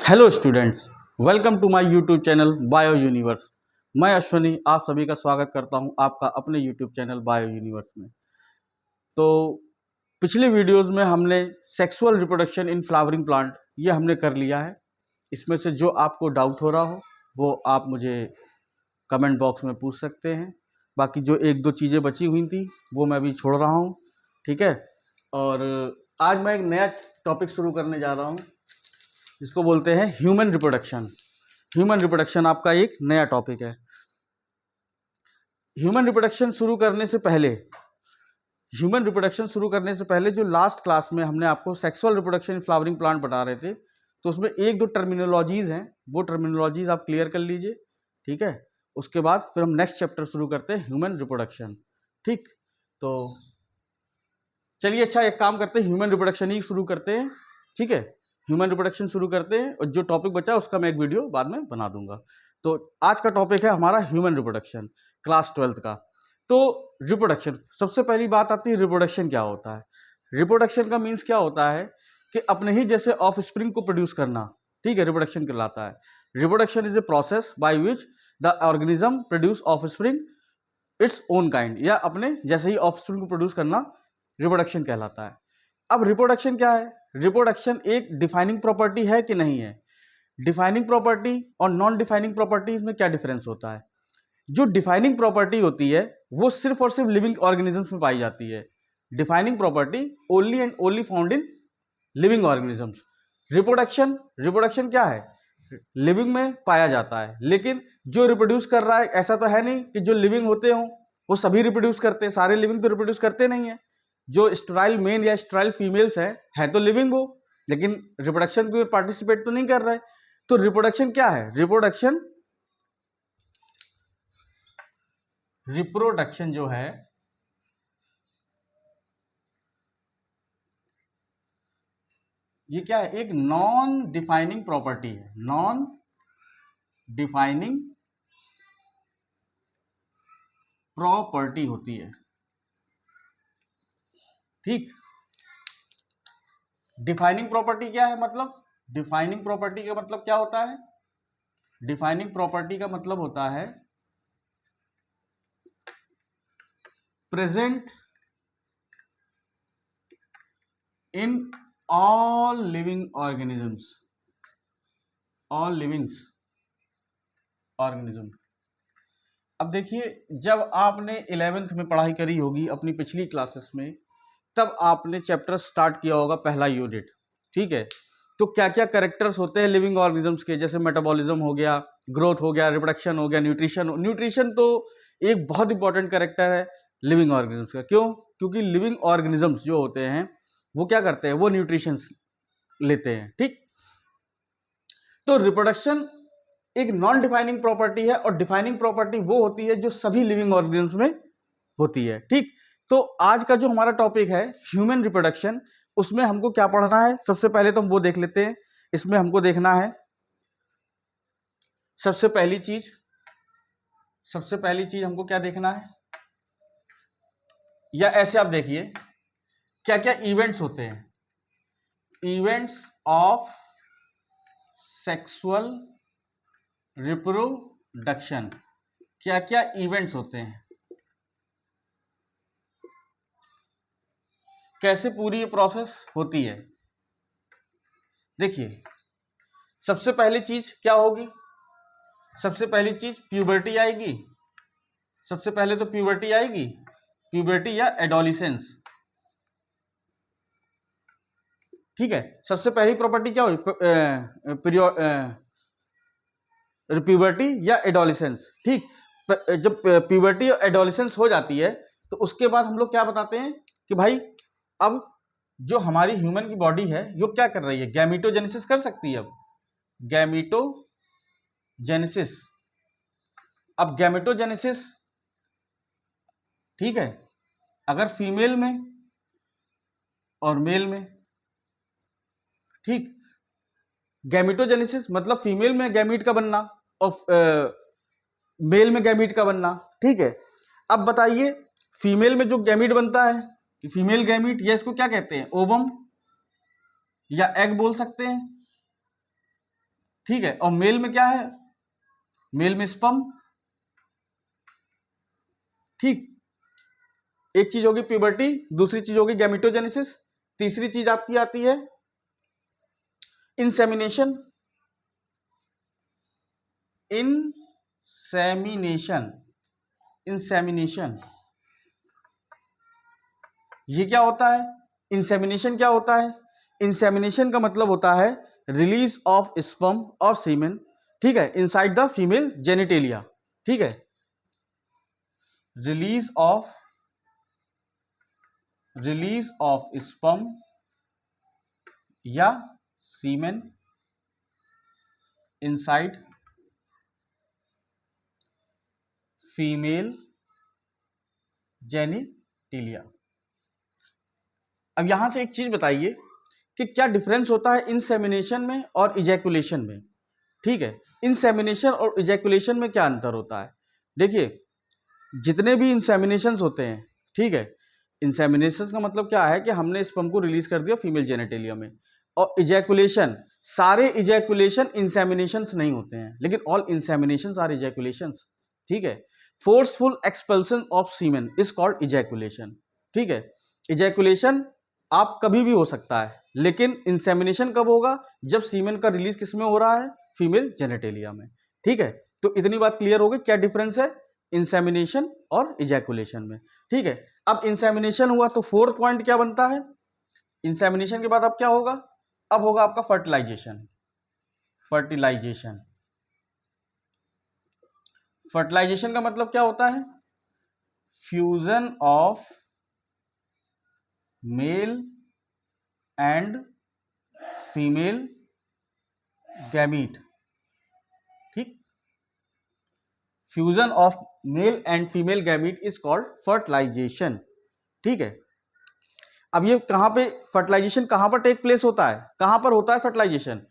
Hello students, welcome to my YouTube channel bio universe. मैं अश्वनी आप सभी का स्वागत करता हूं आपका अपने यूट्यूब चैनल बायो यूनिवर्स में। तो पिछले वीडियोस में हमने sexual reproduction in flowering plant ये हमने कर लिया है। इसमें से जो आपको डाउट हो रहा हो वो आप मुझे कमेंट बॉक्स में पूछ सकते हैं। बाकी जो एक दो चीज़ें बची हुई थी वो मैं भी छोड़ रहा हूँ, ठीक है। और आज मैं एक नया टॉपिक शुरू करने जा रहा हूँ जिसको बोलते हैं ह्यूमन रिप्रोडक्शन। ह्यूमन रिप्रोडक्शन आपका एक नया टॉपिक है। ह्यूमन रिप्रोडक्शन शुरू करने से पहले जो लास्ट क्लास में हमने आपको sexual reproduction in flowering plant बता रहे थे, तो उसमें एक दो टर्मिनोलॉजीज हैं, वो टर्मिनोलॉजीज आप क्लियर कर लीजिए, ठीक है। उसके बाद फिर हम नेक्स्ट चैप्टर शुरू करते हैं ह्यूमन रिप्रोडक्शन, ठीक। तो चलिए, अच्छा एक काम करते हैं, ह्यूमन रिप्रोडक्शन ही शुरू करते हैं, ठीक है। ह्यूमन रिप्रोडक्शन शुरू करते हैं और जो टॉपिक बचा है उसका मैं एक वीडियो बाद में बना दूंगा। तो आज का टॉपिक है हमारा ह्यूमन रिप्रोडक्शन, क्लास 12th का। तो रिप्रोडक्शन, सबसे पहली बात आती है रिप्रोडक्शन क्या होता है। रिप्रोडक्शन का मीन्स क्या होता है कि अपने ही जैसे ऑफ स्प्रिंग को प्रोड्यूस करना, ठीक है, रिप्रोडक्शन कहलाता है। Reproduction is a process by which the organism produce of spring its own kind, या अपने जैसे ही ऑफ स्प्रिंग को प्रोड्यूस करना रिप्रोडक्शन कहलाता है। अब रिप्रोडक्शन क्या है? रिप्रोडक्शन एक डिफाइनिंग प्रॉपर्टी है कि नहीं है? डिफाइनिंग प्रॉपर्टी और नॉन डिफाइनिंग प्रॉपर्टीज में क्या डिफरेंस होता है? जो डिफाइनिंग प्रॉपर्टी होती है वो सिर्फ और सिर्फ लिविंग ऑर्गेनिजम्स में पाई जाती है। Defining property only and only found in living organisms. Reproduction, reproduction क्या है? लिविंग में पाया जाता है, लेकिन जो रिप्रोड्यूस कर रहा है ऐसा तो है नहीं कि जो लिविंग होते हों वो सभी रिप्रोड्यूस करते हैं। सारे लिविंग तो रिप्रोड्यूस करते नहीं है। जो स्टेराइल मेल या स्टेराइल फीमेल्स हैं तो लिविंग हो, लेकिन रिप्रोडक्शन में पार्टिसिपेट तो नहीं कर रहे। तो रिप्रोडक्शन क्या है? रिप्रोडक्शन जो है ये क्या है? एक नॉन डिफाइनिंग प्रॉपर्टी है। नॉन डिफाइनिंग प्रॉपर्टी होती है, ठीक। डिफाइनिंग प्रॉपर्टी क्या है? मतलब डिफाइनिंग प्रॉपर्टी का मतलब क्या होता है? डिफाइनिंग प्रॉपर्टी का मतलब होता है present in all living organisms, all livings organism. अब देखिए, जब आपने 11th में पढ़ाई करी होगी अपनी पिछली क्लासेस में, तब आपने चैप्टर स्टार्ट किया होगा पहला यूनिट, ठीक है। तो क्या क्या कैरेक्टर्स होते हैं लिविंग ऑर्गेनिजम्स के? जैसे मेटाबॉलिज्म हो गया, ग्रोथ हो गया, रिप्रोडक्शन हो गया, न्यूट्रिशन। न्यूट्रिशन तो एक बहुत इंपॉर्टेंट कैरेक्टर है लिविंग ऑर्गेनिजम्स का। क्यों? क्योंकि लिविंग ऑर्गेनिजम्स जो होते हैं वो क्या करते हैं? वो न्यूट्रिशन लेते हैं, ठीक। तो रिप्रोडक्शन एक नॉन डिफाइनिंग प्रॉपर्टी है, और डिफाइनिंग प्रॉपर्टी वो होती है जो सभी लिविंग ऑर्गेनिज्म में होती है, ठीक। तो आज का जो हमारा टॉपिक है ह्यूमन रिप्रोडक्शन, उसमें हमको क्या पढ़ना है? सबसे पहले तो हम वो देख लेते हैं। इसमें हमको देखना है सबसे पहली चीज हमको क्या देखना है, या ऐसे आप देखिए क्या क्या इवेंट्स होते हैं। इवेंट्स ऑफ सेक्सुअल रिप्रोडक्शन, क्या क्या इवेंट्स होते हैं, कैसे पूरी ये प्रोसेस होती है। देखिए, सबसे पहली चीज क्या होगी? सबसे पहली चीज प्यूबर्टी आएगी। सबसे पहले तो प्यूबर्टी आएगी, प्यूबर्टी या एडोलिसेंस, ठीक है। सबसे पहली प्रॉपर्टी क्या हुई? प्यूबर्टी या एडोलिसेंस, ठीक। जब प्यूबर्टी और एडोलिसेंस हो जाती है तो उसके बाद हम लोग क्या बताते हैं कि भाई अब जो हमारी ह्यूमन की बॉडी है वो क्या कर रही है? गैमीटोजेनेसिस कर सकती है। अब गैमीटोजेनेसिस, अब गैमेटोजेनेसिस, ठीक है, अगर फीमेल में और मेल में, ठीक। गैमेटोजेनेसिस मतलब फीमेल में गैमीट का बनना और मेल में गैमीट का बनना, ठीक है। अब बताइए, फीमेल में जो गैमीट बनता है, फीमेल गैमीट, या इसको क्या कहते हैं? ओवम या एग बोल सकते हैं, ठीक है। और मेल में क्या है, मेल में स्पर्म, ठीक। एक चीज होगी प्यूबर्टी, दूसरी चीज होगी गैमेटोजेनेसिस, तीसरी चीज आपकी आती है इंसेमिनेशन। इंसेमिनेशन, इंसेमिनेशन ये क्या होता है? इंसेमिनेशन क्या होता है? इंसेमिनेशन का मतलब होता है रिलीज ऑफ स्पर्म और सीमेन, ठीक है, इनसाइड द फीमेल जेनिटेलिया, ठीक है। रिलीज ऑफ स्पर्म या सीमेन इनसाइड फीमेल जेनिटेलिया। अब यहां से एक चीज बताइए कि क्या डिफरेंस होता है इंसेमिनेशन में और इजैकुलेशन में, ठीक है। इंसेमिनेशन और इजैकुलेशन में क्या अंतर होता है? देखिए, जितने भी इंसेमिनेशंस होते हैं, ठीक है, इंसेमिनेशन का मतलब क्या है कि हमने स्पर्म को रिलीज कर दिया फीमेल जेनिटेलिया में। और इजैकुलेशन, सारे इजैकुलेशन इंसेमिनेशंस नहीं होते हैं, लेकिन ऑल इंसेमिनेशंस आर इजैकुलेशंस, ठीक है। Forceful expulsion of semen is called ejaculation, ठीक है। इजैकुलेशन आप कभी भी हो सकता है, लेकिन इंसेमिनेशन कब होगा? जब सीमेन का रिलीज किसमें हो रहा है? फीमेल जेनिटेलिया में, ठीक है। तो इतनी बात क्लियर हो गई, क्या डिफरेंस है इंसेमिनेशन और इजैकुलेशन में, ठीक है। अब इंसेमिनेशन हुआ तो फोर्थ पॉइंट क्या बनता है? इंसेमिनेशन के बाद अब क्या होगा? अब होगा आपका फर्टिलाइजेशन। फर्टिलाइजेशन, फर्टिलाइजेशन का मतलब क्या होता है? Fusion of male and female gamete, ठीक। Fusion of male and female gamete is called fertilisation, ठीक है। अब ये कहां पे फर्टिलाइजेशन कहां पर टेक प्लेस होता है? कहां पर होता है फर्टिलाइजेशन?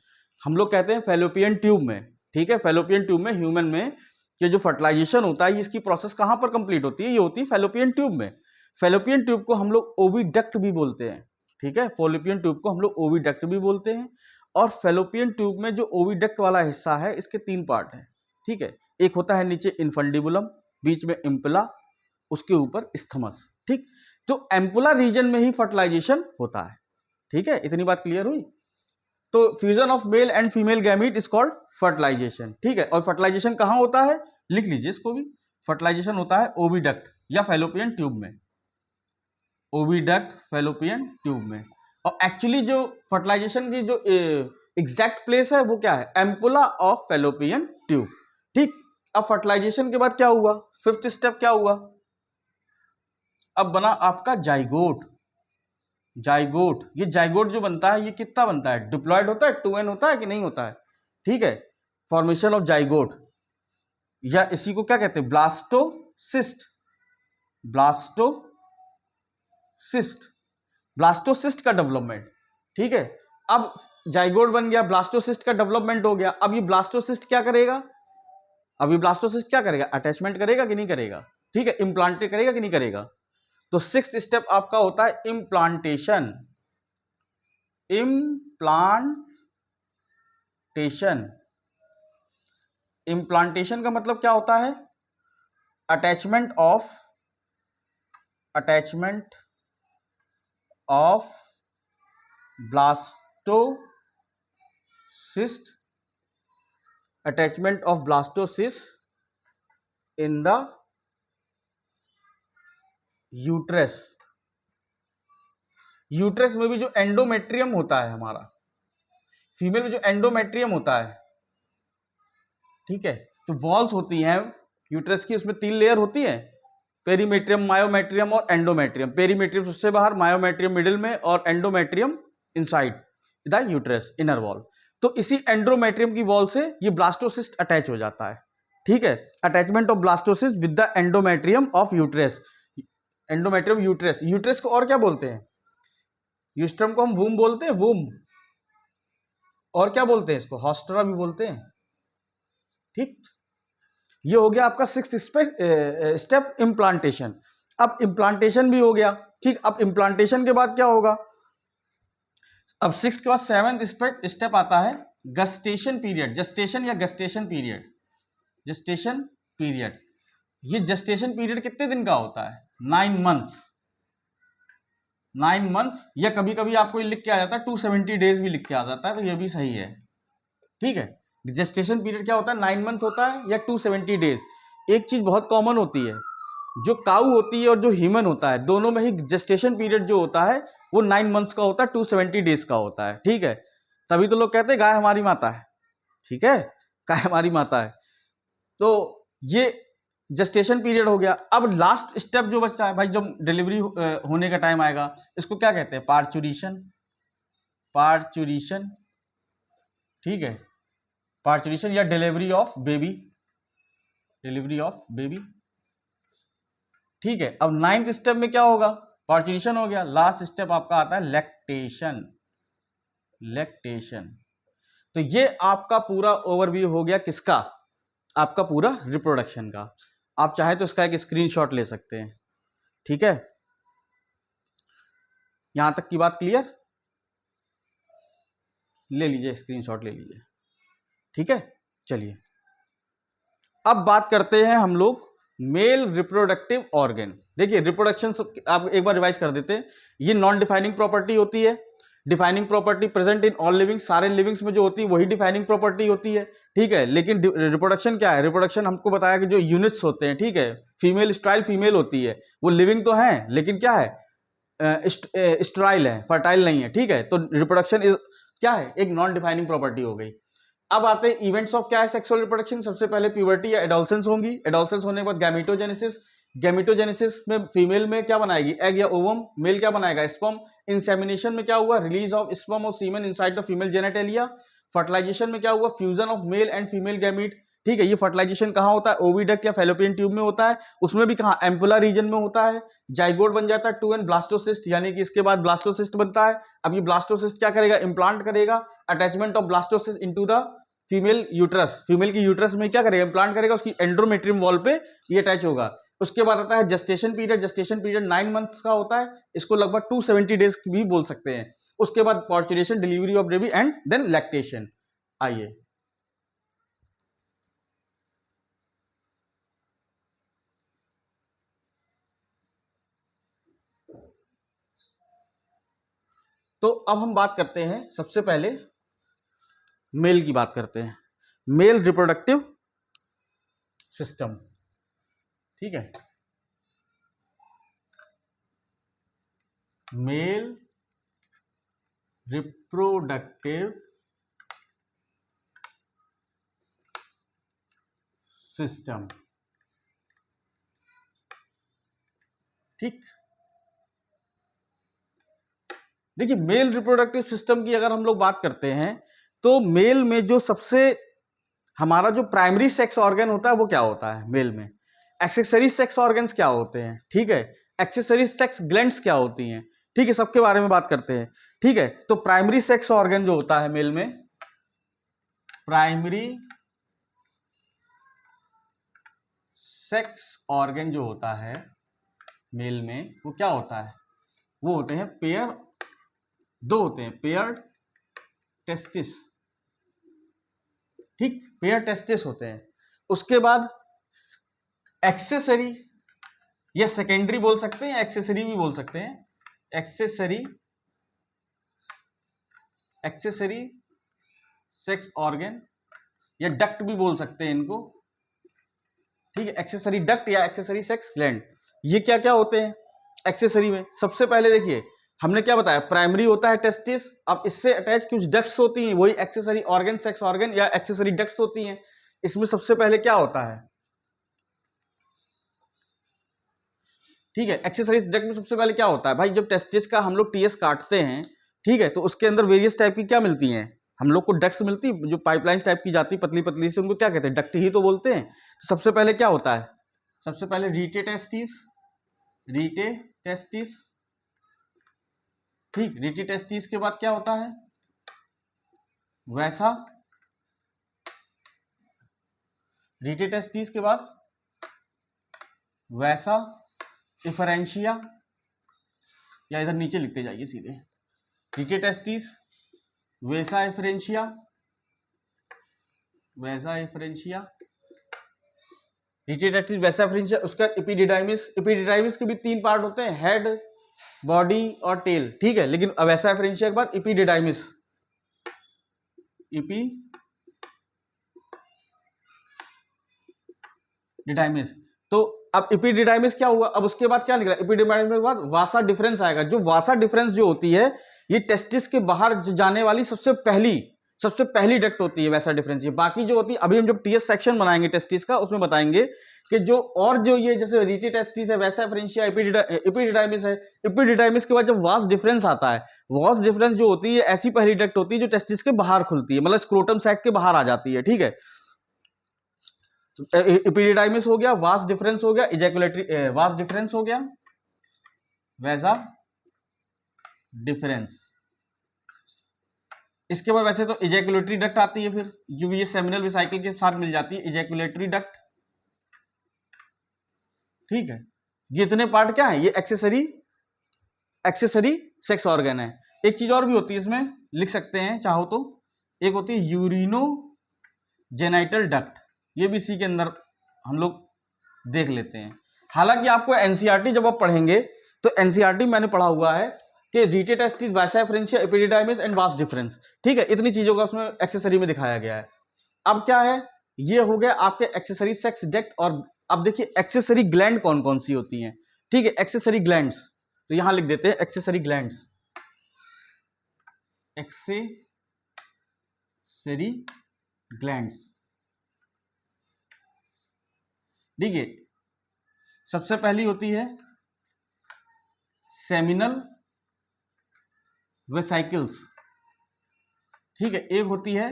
हम लोग कहते हैं फैलोपियन ट्यूब में, ठीक है। फैलोपियन ट्यूब में ह्यूमन में ये जो फर्टिलाइजेशन होता है, इसकी प्रोसेस कहां पर कंप्लीट होती है? ये होती है फैलोपियन ट्यूब में। फैलोपियन ट्यूब को हम लोग ओविडक्ट भी बोलते हैं, ठीक है। फैलोपियन ट्यूब को हम लोग ओविडक्ट भी बोलते हैं। और फैलोपियन ट्यूब में जो ओविडक्ट वाला हिस्सा है, इसके 3 पार्ट है, ठीक है। एक होता है नीचे इनफंडिबुलम, बीच में इम्पुला, उसके ऊपर स्थमस, ठीक। तो एम्पुला रीजन में ही फर्टिलाइजेशन होता है, ठीक है। इतनी बात क्लियर हुई? तो fusion of male and female gamete is called fertilisation, ठीक है। और फर्टिलाइजेशन कहां होता है? लिख लीजिए इसको भी, फर्टिलाइजेशन होता है ओविडक्ट या फैलोपियन ट्यूब में, ओविडक्ट फैलोपियन ट्यूब में। और एक्चुअली जो फर्टिलाइजेशन की जो एग्जैक्ट प्लेस है वो क्या है? एम्पुला ऑफ फैलोपियन ट्यूब, ठीक। अब फर्टिलाइजेशन के बाद क्या हुआ? फिफ्थ स्टेप क्या हुआ? अब बना आपका जाइगोट। जाइगोट, ये जाइगोट जो बनता है ये कितना बनता है? डिप्लॉयड होता है, 2n होता है कि नहीं होता है, ठीक है। फॉर्मेशन ऑफ जाइगोट, या इसी को क्या कहते हैं? ब्लास्टोसिस्ट। ब्लास्टोसिस्ट, ब्लास्टोसिस्ट का डेवलपमेंट, ठीक है। अब जाइगोट बन गया, ब्लास्टोसिस्ट का डेवलपमेंट हो गया। अब ये ब्लास्टोसिस्ट क्या करेगा? अब ये ब्लास्टोसिस्ट क्या करेगा? अटैचमेंट करेगा कि नहीं करेगा, ठीक है। इम्प्लांट करेगा कि नहीं करेगा? तो 6th स्टेप आपका होता है इम्प्लांटेशन। इम्प्लांटेशन, इम्प्लांटेशन का मतलब क्या होता है? Attachment of blastocyst, attachment of blastocyst in the uterus. Uterus में भी जो एंडोमेट्रियम होता है हमारा, फीमेल में जो एंडोमेट्रियम होता है, ठीक है, तो वॉल्स होती हैं यूट्रस की, उसमें 3 लेयर होती है, पेरीमेट्रियम, मायोमेट्रियम और एंडोमेट्रियम। पेरीमेट्रियम सबसे बाहर, मायोमेट्रियम मिडिल में और endometrium inside the uterus, inner wall. तो इसी एंडोमेट्रियम की वॉल से ये ब्लास्टोसिस्ट अटैच हो जाता है, ठीक है। Attachment of blastocyst with the endometrium of uterus. Endometrium uterus, uterus को और क्या बोलते हैं? यूस्ट्रम को हम वूम बोलते हैं, वूम। और क्या बोलते हैं इसको? हॉस्टरा भी बोलते हैं, ठीक। ये हो गया आपका 6th स्टेप इम्प्लांटेशन। अब इम्प्लांटेशन भी हो गया, ठीक। अब इम्प्लांटेशन के बाद क्या होगा? अब 6th के बाद 7th स्टेप आता है गस्टेशन पीरियड, जस्टेशन या गस्टेशन पीरियड, जस्टेशन पीरियड, ये जस्टेशन पीरियड कितने दिन का होता है? 9 मंथ्स, 9 मंथ्स, या कभी कभी आपको लिख के आ जाता है 270 डेज भी लिख के आ जाता है, तो ये भी सही है। ठीक है, जेस्टेशन पीरियड क्या होता है? 9 मंथ होता है या 270 डेज। एक चीज बहुत कॉमन होती है, जो काऊ होती है और जो ह्यूमन होता है, दोनों में ही जेस्टेशन पीरियड जो होता है वो 9 मंथ्स का होता है, 270 डेज का होता है। ठीक है, तभी तो लोग कहते हैं गाय हमारी माता है। ठीक है, गाय हमारी माता है। तो ये जेस्टेशन पीरियड हो गया। अब लास्ट स्टेप जो बचता है भाई, जब डिलीवरी होने का टाइम आएगा, इसको क्या कहते हैं? Parturition, parturition. ठीक है, पार्चुरेशन या delivery of baby, delivery of baby. ठीक है, अब 9th स्टेप में क्या होगा? पार्चुरेशन हो गया। लास्ट स्टेप आपका आता है लैक्टेशन, लैक्टेशन। तो ये आपका पूरा ओवरव्यू हो गया किसका? आपका पूरा रिप्रोडक्शन का। आप चाहे तो इसका एक स्क्रीनशॉट ले सकते हैं। ठीक है, यहां तक की बात क्लियर? ले लीजिए, स्क्रीनशॉट ले लीजिए। ठीक है, चलिए अब बात करते हैं हम लोग मेल रिप्रोडक्टिव ऑर्गन। देखिए रिप्रोडक्शन आप एक बार रिवाइज कर देते हैं। ये नॉन डिफाइनिंग प्रॉपर्टी होती है। Defining property present in all livings, सारे लिविंग्स में जो होती है वही डिफाइनिंग प्रॉपर्टी होती है। ठीक है, लेकिन रिप्रोडक्शन क्या है? रिप्रोडक्शन हमको बताया कि जो यूनिट्स होते हैं, ठीक है, फीमेल स्ट्राइल फीमेल होती है, वो लिविंग तो है लेकिन क्या है? स्ट्राइल है, फर्टाइल नहीं है। ठीक है, तो रिप्रोडक्शन क्या है? एक नॉन डिफाइनिंग प्रॉपर्टी हो गई। अब आते हैं इवेंट्स ऑफ क्या है सेक्सुअल रिप्रोडक्शन। सबसे पहले प्यूबर्टी या एडोलसेंस होंगी। एडोलसेंस होने के बाद गैमेटोजेनेसिस। गैमेटोजेनेसिस में फीमेल में क्या बनाएगी? एग या ओवम। मेल क्या बनाएगा? स्पर्म। इंसेमिनेशन में क्या हुआ? रिलीज ऑफ स्पर्म और semen inside the female genitalia. Fertilisation में क्या हुआ? Fusion of male and female gamete. ठीक है, ये फर्टिलाइजेशन कहाँ होता है? ओविडक्ट या फैलोपियन ट्यूब में होता है। उसमें भी कहाँ? एम्पुला रीजन में होता है। जाइगोट बन जाता है 2n ब्लास्टोसिस्ट, यानी कि इसके बाद ब्लास्टोसिस्ट बनता है। अब ये ब्लास्टोसिस्ट क्या करेगा? इंप्लांट करेगा। Attachment of blastocyst into the female uterus. Female की यूट्रस में क्या करेगा? इंप्लांट करेगा, उसकी एंड्रोमेट्रियम वॉल पे ये अटैच होगा। उसके बाद आता है gestation period. Gestation period 9 months का होता है, इसको लगभग 270 डेज भी बोल सकते हैं। उसके बाद parturition, delivery of baby and then lactation. आइए तो अब हम बात करते हैं, सबसे पहले मेल की बात करते हैं। Male reproductive system. ठीक है, मेल रिप्रोडक्टिव सिस्टम। ठीक, देखिए मेल रिप्रोडक्टिव सिस्टम की अगर हम लोग बात करते हैं, तो मेल में जो सबसे हमारा जो प्राइमरी सेक्स ऑर्गन होता है वो क्या होता है मेल में? एक्सेसरी सेक्स ऑर्गन्स क्या होते हैं? ठीक है, एक्सेसरी सेक्स ग्लैंड्स क्या होती हैं? ठीक है, सबके बारे में बात करते हैं। ठीक है, तो प्राइमरी सेक्स ऑर्गन जो होता है मेल में, प्राइमरी सेक्स ऑर्गन जो होता है मेल में, वो क्या होता है? वो होते हैं पेयर, दो होते हैं, पेयर्ड टेस्टिस। ठीक, पेयर टेस्टिस होते हैं। उसके बाद एक्सेसरी या सेकेंडरी बोल सकते हैं, एक्सेसरी भी बोल सकते हैं। एक्सेसरी, एक्सेसरी सेक्स ऑर्गन या डक्ट भी बोल सकते हैं इनको। ठीक है, एक्सेसरी डक्ट या एक्सेसरी सेक्स ग्लैंड, ये क्या क्या होते हैं एक्सेसरी में? सबसे पहले देखिए हमने क्या बताया, प्राइमरी होता है टेस्टिस। अब इससे अटैच कुछ डक्ट्स होती हैं, वही एक्सेसरी ऑर्गन, सेक्स ऑर्गन या एक्सेसरी डक्ट्स होती हैं। इसमें सबसे पहले क्या होता है? ठीक है, एक्सेसरीज डक्ट में सबसे पहले क्या होता है भाई? जब टेस्टिस का हम लोग टीएस काटते हैं, ठीक है, तो उसके अंदर वेरियस टाइप की क्या मिलती हैं हम लोग को? डक्ट्स मिलती है, जो पाइपलाइन टाइप की जाती है पतली पतली से, उनको क्या कहते हैं? डक्ट ही तो बोलते हैं। तो सबसे पहले क्या होता है? सबसे पहले रीटे टेस्टिस, रीटे टेस्टिस। ठीक, रीटे टेस्टिस के बाद क्या होता है? वैसा, रीटे टेस्टिस के बाद वैसा इफरेंशिया, या इधर नीचे लिखते जाइए सीधे, रीटे टेस्टिस, वैसा इफरेंशिया, वैसा एफरेंशिया, रीटेड टेस्टिस वैसा एफरेंशिया, उसका एपिडिडाइमिस, एपिडिडाइमिस के भी 3 पार्ट होते हैं, हेड, बॉडी और टेल, ठीक है। लेकिन वैसा एफरेंशिया के बाद एपिडिडाइमिस, एपिडिडाइमिस। तो अब एपिडिडाइमिस क्या हुआ, अब उसके बाद क्या निकला, एपिडिडाइमिस के बाद वासा डिफरेंस आएगा। जो वासा डिफरेंस जो होती है, ये टेस्टिस के बाहर जाने वाली सबसे पहली डक्ट होती है वैसा डिफरेंस। ये बाकी जो होती है, अभी हम जब टीएस सेक्शन बनाएंगे टेस्टिस का, उसमें बताएंगे कि जो और जो ये जैसे रीटी टेस्टिस है, वैसा एफरेंशिया, एपिडिडाइमिस है। एपिडिडाइमिस के बाद जब वास डिफरेंस आता है, वास डिफरेंस जो होती है ऐसी पहली डक्ट होती है जो टेस्टिस के बाहर खुलती है, मतलब स्क्रोटम सैक के बाहर आ जाती है, ठीक है। एपिडिडाइमिस हो गया, वास डिफरेंस हो गया, इजैकुलेटरी वास डिफरेंस हो गया, वैसा डिफरेंस। इसके बाद वैसे तो इजैकुलेटरी डक्ट आती है, फिर जो ये सेमिनल वेसिकल के साथ मिल जाती है, इजैकुलेटरी डक्ट, ठीक है। ये इतने पार्ट क्या है, ये एक्सेसरी सेक्स ऑर्गन है। एक चीज और भी होती है इसमें, लिख सकते हैं चाहो तो, एक होती है यूरिनो जेनाइटल डक्ट, ये भी इसी के अंदर हम लोग देख लेते हैं। हालांकि आपको एनसीईआरटी जब आप पढ़ेंगे तो एनसीईआरटी मैंने पढ़ा हुआ है कि रीटे testis, vasa efferentia, epididymis and vas deferens, ठीक है। इतनी चीजों का उसमें एक्सेसरी में दिखाया गया है। अब क्या है, ये हो गया आपके एक्सेसरी सेक्स डक्ट। और अब देखिए एक्सेसरी ग्लैंड कौन कौन सी होती हैं, ठीक है। एक्सेसरी ग्लैंड्स, तो यहां लिख देते हैं एक्सेसरी ग्लैंड्स, एक्सेसरी ग्लैंड्स, ठीक है। सबसे पहली होती है सेमिनल वेसाइकल्स, ठीक है। एक होती है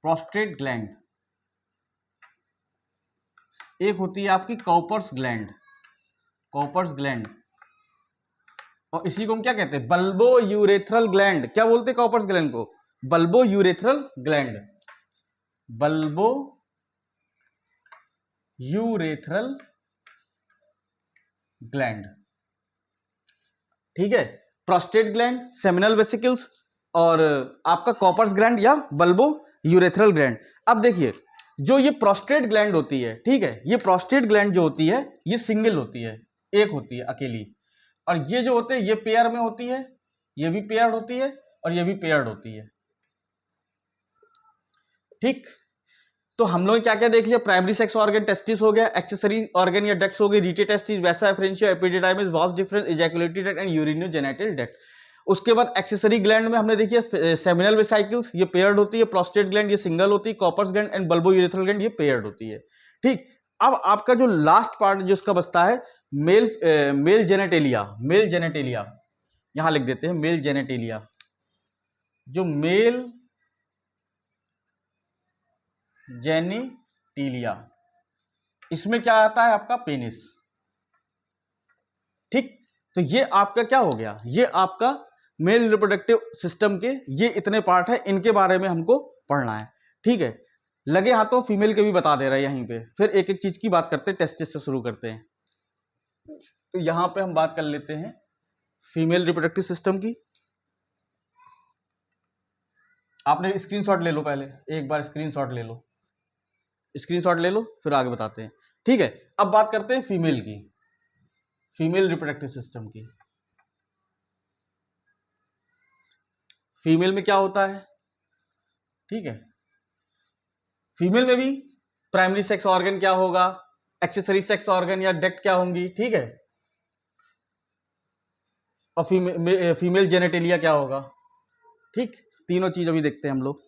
प्रोस्टेट ग्लैंड, एक होती है आपकी कॉपर्स ग्लैंड, और इसी को हम क्या कहते हैं, बल्बो यूरेथ्रल ग्लैंड। क्या बोलते हैं कॉपर्स ग्लैंड को, bulbo urethral gland, bulbo urethral gland, ठीक है। प्रोस्टेट ग्लैंड, सेमिनल वेसिकल्स, और आपका कॉपर्स ग्लैंड या बल्बो यूरेथ्रल ग्लैंड। अब देखिए जो ये प्रोस्टेट ग्लैंड होती है, ठीक है, ये प्रोस्टेट ग्लैंड जो होती है ये सिंगल होती है, एक होती है अकेली। और ये जो होते हैं ये पेयर में होती है, ये भी पेयर्ड होती है और ये भी पेयर्ड होती है, ठीक। तो हम लोग क्या क्या देख लिया, प्राइमरी सेक्स ऑर्गन टेस्टिस हो गया, एक्सेसरी ऑर्गन या डक्ट्स हो गई, rete testis, vasa efferentia, epididymis, vas deferens, ejaculatory duct and urinogenital duct. उसके बाद एक्सेसरी ग्लैंड में हमने देखिए सेमिनल वेसाइकल्स, ये पेयर्ड होती है, प्रोस्टेट ग्लैंड ये सिंगल होती है, Cowper's gland and bulbo urethral gland ये पेयर्ड होती है, ठीक। अब आपका जो लास्ट पार्ट जो इसका बचता है, मेल जेनेटेलिया, यहां लिख देते हैं मेल जेनेटेलिया। जो मेल जेनिटिलिया, इसमें क्या आता है आपका पेनिस, ठीक। तो ये आपका क्या हो गया, ये आपका मेल रिप्रोडक्टिव सिस्टम के ये इतने पार्ट है, इनके बारे में हमको पढ़ना है, ठीक है। लगे हाथों फीमेल के भी बता दे रहा है यहीं पे। फिर एक एक चीज की बात करते हैं, टेस्टिस से शुरू करते हैं। तो यहां पे हम बात कर लेते हैं फीमेल रिप्रोडक्टिव सिस्टम की। आपने स्क्रीनशॉट ले लो, पहले एक बार स्क्रीनशॉट ले लो, फिर आगे बताते हैं, ठीक है। अब बात करते हैं फीमेल की, फीमेल रिप्रोडक्टिव सिस्टम की। फीमेल में क्या होता है, ठीक है। फीमेल में भी प्राइमरी सेक्स ऑर्गन क्या होगा, एक्सेसरी सेक्स ऑर्गन या डक्ट क्या होंगी, ठीक है। और फीमेल जेनेटेलिया क्या होगा, ठीक। तीनों चीज अभी देखते हैं हम लोग।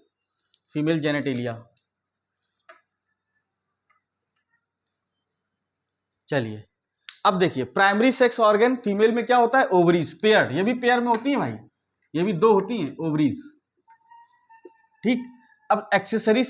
फीमेल जेनेटेलिया, चलिए अब देखिए प्राइमरी सेक्स ऑर्गन फीमेल में क्या होता है, ओवरीज, पेयर्ड, ये भी पेयर में होती है भाई, ये भी 2 होती हैं ओवरीज, ठीक। अब एक्सेसरी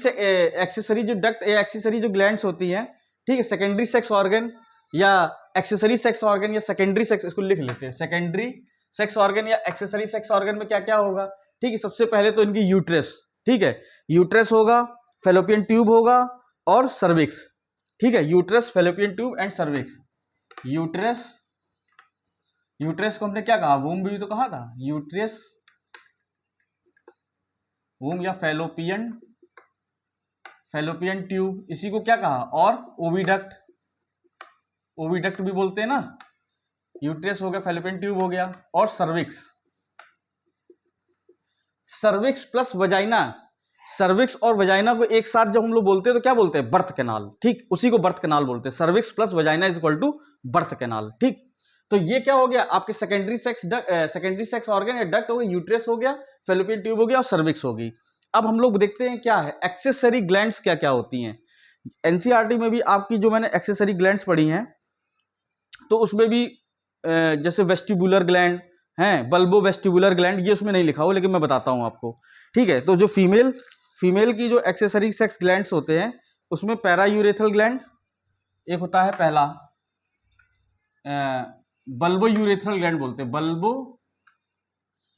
जो डक्ट या एक्सेसरी जो ग्लैंड्स होती हैं, ठीक है, सेकेंडरी सेक्स ऑर्गन या एक्सेसरी सेक्स ऑर्गन या सेकेंडरी सेक्स, इसको लिख लेते हैं, सेकेंडरी सेक्स ऑर्गन या एक्सेसरी सेक्स ऑर्गन में क्या क्या होगा, ठीक है। सबसे पहले तो इनकी यूट्रस, ठीक है, यूट्रस होगा, फेलोपियन ट्यूब होगा और सर्विक्स, ठीक है। Uterus, fallopian tube and cervix. Uterus को हमने क्या कहा, वूम भी तो कहा था, यूट्रस वूम या फैलोपियन ट्यूब, इसी को क्या कहा, और ओविडक्ट, ओविडक्ट भी बोलते हैं ना। यूट्रस हो गया, फैलोपियन ट्यूब हो गया, और cervix, cervix plus vagina. Cervix और वजाइना को एक साथ जब हम लोग बोलते हैं तो क्या बोलते हैं, बर्थ कैनाल, ठीक, उसी को बर्थ कैनाल बोलते हैं। Cervix plus vagina is equal to birth canal, ठीक। तो ये क्या हो गया, आपके सेकेंडरी सेक्स ऑर्गन या डक्ट हो गया, यूट्रस हो गया, फैलोपियन ट्यूब हो गया और सर्विक्स हो गई। अब हम लोग देखते हैं क्या है एक्सेसरी ग्लैंड्स क्या क्या होती हैं। एनसीईआरटी में भी आपकी जो मैंने एक्सेसरी ग्लैंड्स पढ़ी हैं, तो उसमें भी जैसे वेस्टिबुलर ग्लैंड हैं, बल्बो वेस्टिबुलर ग्लैंड, ये उसमें नहीं लिखा हो लेकिन मैं बताता हूं आपको, ठीक है। तो जो फीमेल की जो एक्सेसरी सेक्स ग्लैंड्स होते हैं, उसमें पैरायूरेथ्रल ग्लैंड एक होता है, पहला बल्बो यूरेथ्रल ग्लैंड बोलते हैं, बल्बो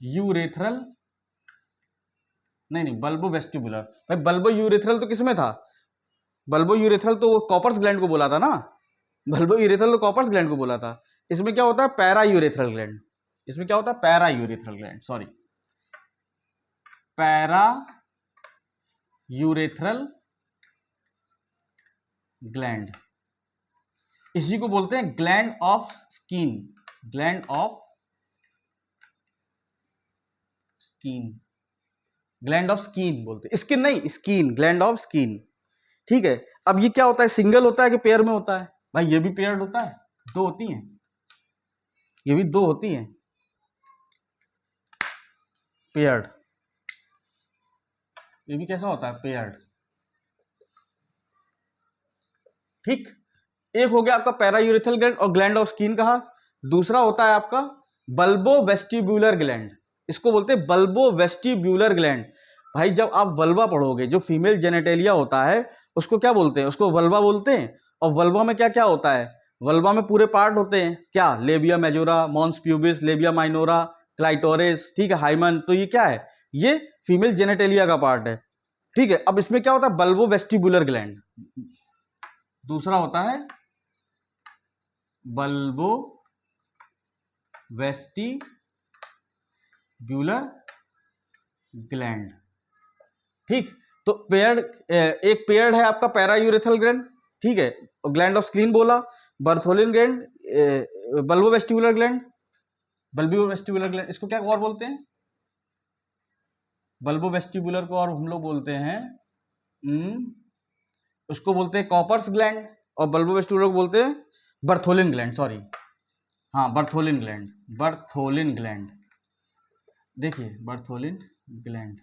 यूरेथ्रल, नहीं बल्बो वेस्टिबुलर। भाई बल्बो यूरेथ्रल तो किसमें था, बल्बो यूरेथ्रल तो वो कॉपर्स ग्लैंड को बोला था ना, बल्बो यूरेथ्रल तो कॉपर्स ग्लैंड को बोला था। इसमें क्या होता है, पैरा यूरेथ्रल ग्लैंड, इसमें क्या होता है, para urethral gland, sorry para urethral gland, इसी को बोलते हैं gland of skin, gland of skin, gland of skin बोलते हैं, स्किन नहीं स्किन, ग्लैंड ऑफ स्किन, ठीक है। अब ये क्या होता है, सिंगल होता है कि पेयर में होता है, भाई ये भी पेयर्ड होता है, दो होती हैं, ये भी दो होती हैं पेयर्ड, ये भी कैसा होता है, पेयर्ड, ठीक। एक हो गया आपका पैरायूरेथ्रल ग्लैंड और ग्लैंड ऑफ स्किन कहा, दूसरा होता है आपका बल्बो वेस्टिब्यूलर ग्लैंड, इसको बोलते हैं बल्बो वेस्टिब्यूलर ग्लैंड। भाई जब आप वल्वा पढ़ोगे, जो फीमेल जेनेटेलिया होता है उसको क्या बोलते हैं, उसको वल्वा बोलते हैं। और वल्वा में क्या क्या होता है, वल्वा में पूरे पार्ट होते हैं, क्या, labia majora, mons pubis, labia minora, clitoris, ठीक है, हाइमन, तो ये क्या है, ये फीमेल जेनेटेलिया का पार्ट है, ठीक है। अब इसमें क्या होता है, बल्बो वेस्टिब्यूलर ग्लैंड, दूसरा होता है बल्बो वेस्टिब्यूलर ग्लैंड, ठीक। तो पेयर्ड, एक पेयर्ड है आपका पैरायूरेथ्रल ग्लैंड, ठीक है, ग्लैंड ऑफ स्किन बोला, Bartholin gland, bulbo vestibular gland, bulbo vestibular gland, इसको क्या और बोलते हैं, बल्बो वेस्टिब्यूलर को और हम लोग बोलते हैं उसको बोलते हैं कॉपर्स ग्लैंड, और बल्बो वेस्टिब्यूलर को बोलते हैं बर्थोलिन ग्लैंड, सॉरी, हाँ बर्थोलिन ग्लैंड, बर्थोलिन ग्लैंड, देखिए बर्थोलिन ग्लैंड।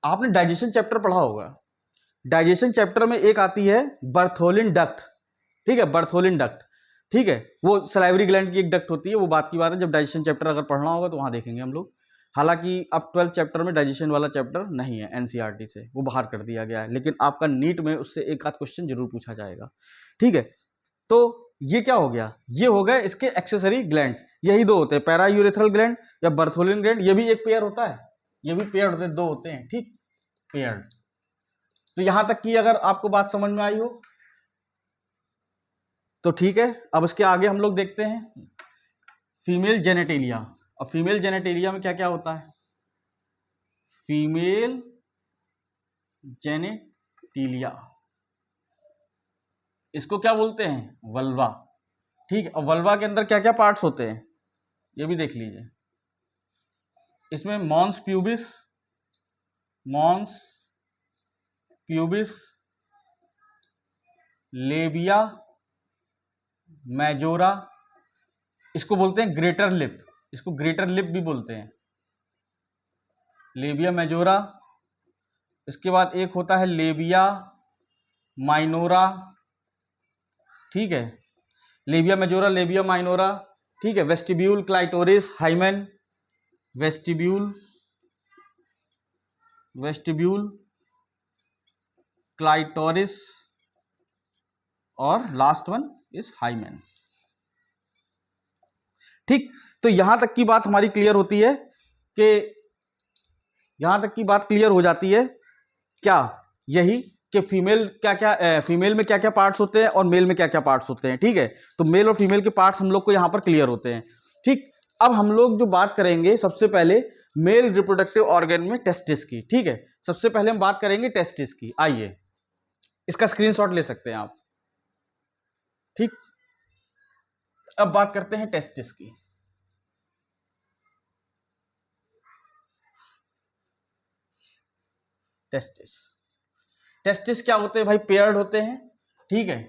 आपने डाइजेशन चैप्टर पढ़ा होगा, डाइजेशन चैप्टर में एक आती है बर्थोलिन डक्ट, ठीक है, बर्थोलिन डक्ट, ठीक है, वो सलाइवरी ग्लैंड की एक डक्ट होती है, वो बात की बात है, जब डाइजेशन चैप्टर अगर पढ़ना होगा तो वहां देखेंगे हम लोग। हालांकि अब 12th चैप्टर में डाइजेशन वाला चैप्टर नहीं है, एनसीईआरटी से वो बाहर कर दिया गया है, लेकिन आपका नीट में उससे एक आध क्वेश्चन जरूर पूछा जाएगा, ठीक है। तो ये क्या हो गया, ये हो गए इसके एक्सेसरी ग्लैंड्स, यही दो होते हैं, पैरायूरेथ्रल ग्लैंड या बर्थोलिन ग्लैंड, ये भी एक पेयर होता है, ये भी पेयर होते हैं, दो होते हैं, ठीक, पेयर्ड। तो यहां तक की अगर आपको बात समझ में आई हो तो ठीक है। अब इसके आगे हम लोग देखते हैं फीमेल जेनेटेलिया, और फीमेल जेनेटेलिया में क्या क्या होता है, फीमेल जेनेटेलिया, इसको क्या बोलते हैं, वल्वा, ठीक है। और वल्वा के अंदर क्या क्या पार्ट्स होते हैं ये भी देख लीजिए, इसमें mons pubis, mons pubis, labia majora, इसको बोलते हैं ग्रेटर लिप, इसको ग्रेटर लिप भी बोलते हैं, लेबिया मेजोरा। इसके बाद एक होता है लेबिया माइनोरा, ठीक है, लेबिया मेजोरा, लेबिया माइनोरा, ठीक है। Vestibule, clitoris, hymen, vestibule, vestibule, clitoris, और लास्ट वन इज हाइमेन, ठीक। तो यहां तक की बात हमारी क्लियर होती है कि यहां तक की बात क्लियर हो जाती है क्या, यही कि फीमेल फीमेल में क्या क्या पार्ट्स होते हैं और मेल में क्या क्या पार्ट्स होते हैं, ठीक है। तो मेल और फीमेल के पार्ट्स हम लोग को यहां पर क्लियर होते हैं, ठीक। अब हम लोग जो बात करेंगे, सबसे पहले मेल रिप्रोडक्टिव ऑर्गन में टेस्टिस की। ठीक है, सबसे पहले हम बात करेंगे टेस्टिस की। आइए, इसका स्क्रीनशॉट ले सकते हैं आप। ठीक, अब बात करते हैं टेस्टिस की। टेस्टिस, टेस्टिस क्या होते हैं भाई? पेयर्ड होते हैं। ठीक है,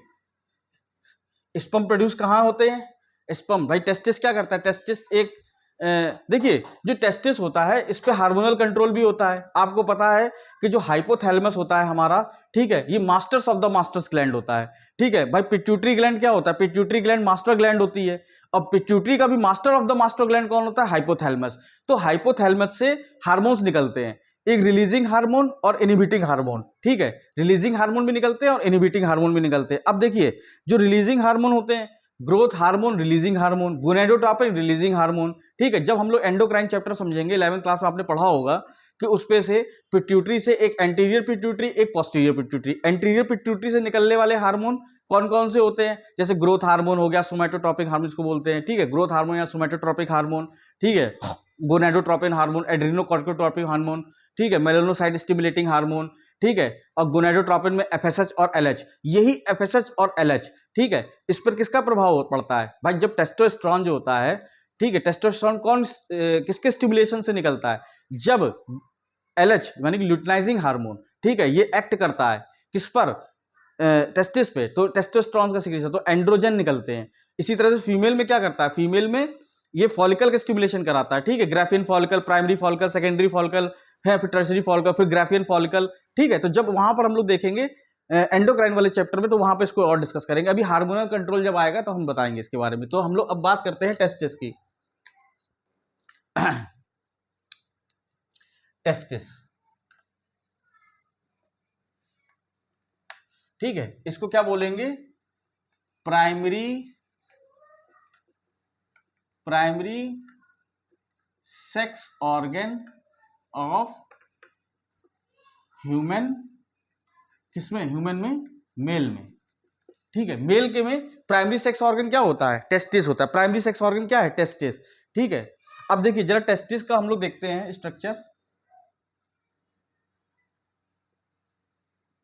स्पर्म प्रोड्यूस कहाँ होते हैं? स्पर्म। भाई टेस्टिस क्या करता है? टेस्टिस एक देखिए, जो टेस्टिस होता है इस पे हार्मोनल कंट्रोल भी होता है। आपको पता है कि जो हाइपोथैलेमस होता है हमारा, ठीक है, ये masters of the masters gland होता है। ठीक है भाई, पिट्यूटरी ग्लैंड क्या होता है? पिट्यूटरी ग्लैंड मास्टर ग्लैंड होती है। अब पिट्यूटरी का भी master of the master gland कौन होता है? हाइपोथैलेमस। तो हाइपोथैलेमस से हार्मोन्स निकलते हैं, एक रिलीजिंग हार्मोन और इनहिबिटिंग हार्मोन। ठीक है, रिलीजिंग हार्मोन भी निकलते हैं और इनहिबिटिंग हार्मोन भी निकलते हैं। अब देखिए, जो रिलीजिंग हार्मोन होते हैं, growth hormone releasing hormone, gonadotropin releasing hormone. ठीक है, जब हम लोग एंडोक्राइन चैप्टर समझेंगे 11th क्लास में आपने पढ़ा होगा कि उसपे से पिट्यूटरी से एक एंटीरियर पिट्यूटरी, एक पोस्टीरियर पिट्यूटरी। एंटीरियर पिट्यूटरी से निकलने वाले हार्मोन कौन कौन से होते हैं? जैसे ग्रोथ हार्मोन हो गया, सोमैटोट्रोपिक हार्मोन इसको बोलते हैं। ठीक है, ग्रोथ हार्मोन या सोमैटोट्रोपिक हार्मोन। ठीक है, गोनेडोट्रोपिन हार्मोन, एड्रीनोकॉर्टिकोट्रोपिक हार्मोन। ठीक है, मेलानोसाइट स्टिमुलेटिंग हार्मोन। ठीक है, और गोनेडोट्रोपिन में एफएसएच और एलएच। यही एफएसएच और एलएच, ठीक है, इस पर किसका प्रभाव पड़ता है भाई? जब टेस्टोस्टेरोन जो होता है, ठीक है, टेस्टोस्टेरोन कौन किसके स्टिमुलेशन से निकलता है? जब एलएच यानी कि ल्यूटिनाइजिंग हार्मोन, ठीक है, ये एक्ट करता है किस पर? टेस्टिस पे, तो टेस्टोस्टेरोन का सिक्रीशन, तो एंड्रोजन निकलते हैं। इसी तरह से फीमेल में क्या करता है? फीमेल में ये फॉलिकल का स्टिमुलेशन कराता है। ठीक है, Graafian follicle, primary follicle, secondary follicle है, फिर टर्शरी फॉलिकल, फिर ग्राफियन फॉलिकल। ठीक है, तो जब वहां पर हम लोग देखेंगे एंडोक्राइन वाले चैप्टर में, तो वहां पे इसको और डिस्कस करेंगे। अभी हार्मोनल कंट्रोल जब आएगा तो हम बताएंगे इसके बारे में। तो हम लोग अब बात करते हैं टेस्टिस की। टेस्टिस, ठीक है, इसको क्या बोलेंगे? Primary sex organ of human. किसमें? ह्यूमन में, मेल में। ठीक है, मेल के में प्राइमरी सेक्स ऑर्गन क्या होता है? टेस्टिस होता है। प्राइमरी सेक्स ऑर्गन क्या है? टेस्टिस। ठीक है, अब देखिए जरा टेस्टिस का हम लोग देखते हैं स्ट्रक्चर।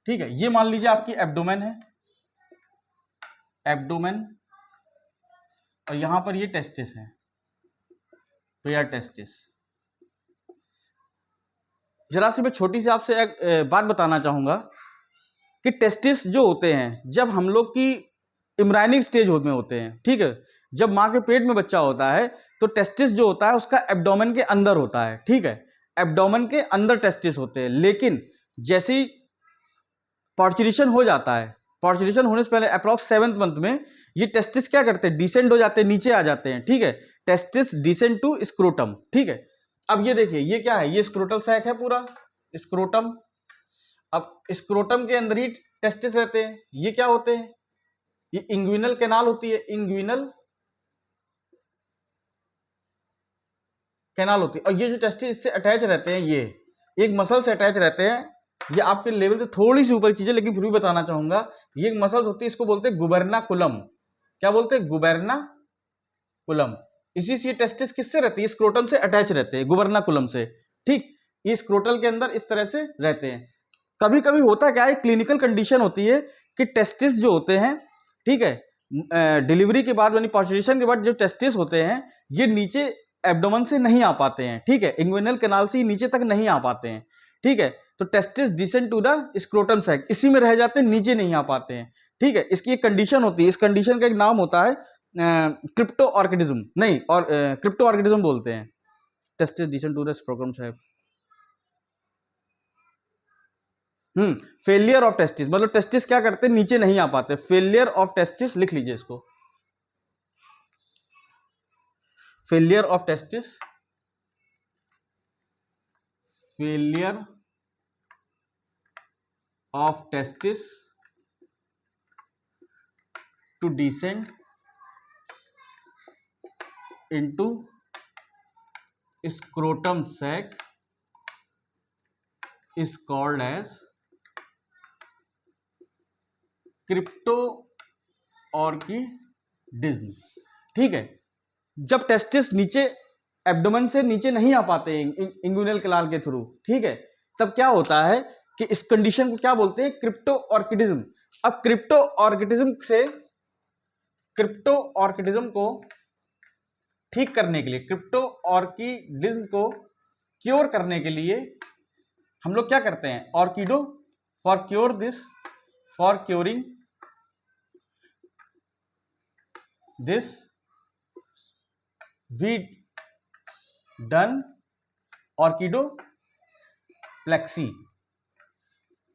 ठीक है, ये मान लीजिए आपकी एब्डोमेन है, एब्डोमेन, और यहां पर ये टेस्टिस है, पेयर टेस्टिस। जरा सी मैं छोटी सी आपसे एक बात बताना चाहूंगा कि टेस्टिस जो होते हैं, जब हम लोग की इम्ब्रायनिक स्टेज में होते हैं, ठीक है, जब माँ के पेट में बच्चा होता है, तो टेस्टिस जो होता है उसका एब्डोमेन के अंदर होता है। ठीक है, एब्डोमेन के अंदर टेस्टिस होते हैं। लेकिन जैसे ही पार्चुरेशन हो जाता है, पार्चुरेशन होने से पहले अप्रॉक्स 7th मंथ में ये टेस्टिस क्या करते हैं? डिसेंड हो जाते हैं, नीचे आ जाते हैं। ठीक है, टेस्टिस डिसेंड टू स्क्रोटम। ठीक है, अब ये देखिए, ये क्या है? ये स्क्रोटल सैक है पूरा, स्क्रोटम। अब स्क्रोटम के अंदर ही टेस्टिस रहते हैं। ये क्या होते हैं? ये इंग्विनल कैनाल होती है, इंग्विनल कैनाल होती है। और ये जो टेस्टिस इससे अटैच रहते हैं, ये एक मसल से अटैच रहते हैं। ये आपके लेवल से थोड़ी सी ऊपर चीज है, लेकिन फिर भी बताना चाहूंगा। ये एक मसल्स होती है, इसको बोलते हैं गुबर्नाकुलम। क्या बोलते हैं? गुबर्नाकुलम। इसी से ये टेस्टिस किससे रहती है? स्क्रोटम से अटैच रहते हैं, गुबर्नाकुलम से। ठीक, ये स्क्रोटल के अंदर इस तरह से रहते हैं। कभी कभी होता क्या है, क्लिनिकल कंडीशन होती है कि टेस्टिस जो होते हैं, ठीक है, डिलीवरी के बाद यानी पार्चुरेशन के बाद जो टेस्टिस होते हैं, ये नीचे एब्डोमेन से नहीं आ पाते हैं। ठीक है, इंग्विनल कैनाल से नीचे तक नहीं आ पाते हैं। ठीक है, तो testis descend to the scrotum sac, इसी में रह जाते हैं, नीचे नहीं आ पाते हैं। ठीक है, इसकी एक कंडीशन होती है, इस कंडीशन का एक नाम होता है क्रिप्टो ऑर्किडिज्म, नहीं, और क्रिप्टो ऑर्किडिज्म बोलते हैं। Testis descend to the scrotum sac. Failure of testis, मतलब टेस्टिस क्या करते हैं? नीचे नहीं आ पाते। फेलियर ऑफ टेस्टिस, लिख लीजिए इसको। Failure of testis, failure of testis to descend into scrotum sac is called as cryptorchidism. ठीक है, जब टेस्टिस नीचे एब्डोमेन से नीचे नहीं आ पाते हैं इंगुइनल कैनाल के थ्रू, ठीक है, तब क्या होता है कि इस कंडीशन को क्या बोलते हैं, क्रिप्टो ऑर्किडिज्म। अब क्रिप्टो ऑर्किडिज्म को ठीक करने के लिए, क्रिप्टो ऑर्किडिज्म को क्योर करने के लिए हम लोग क्या करते हैं, orchido for curing this we done orchidopexy.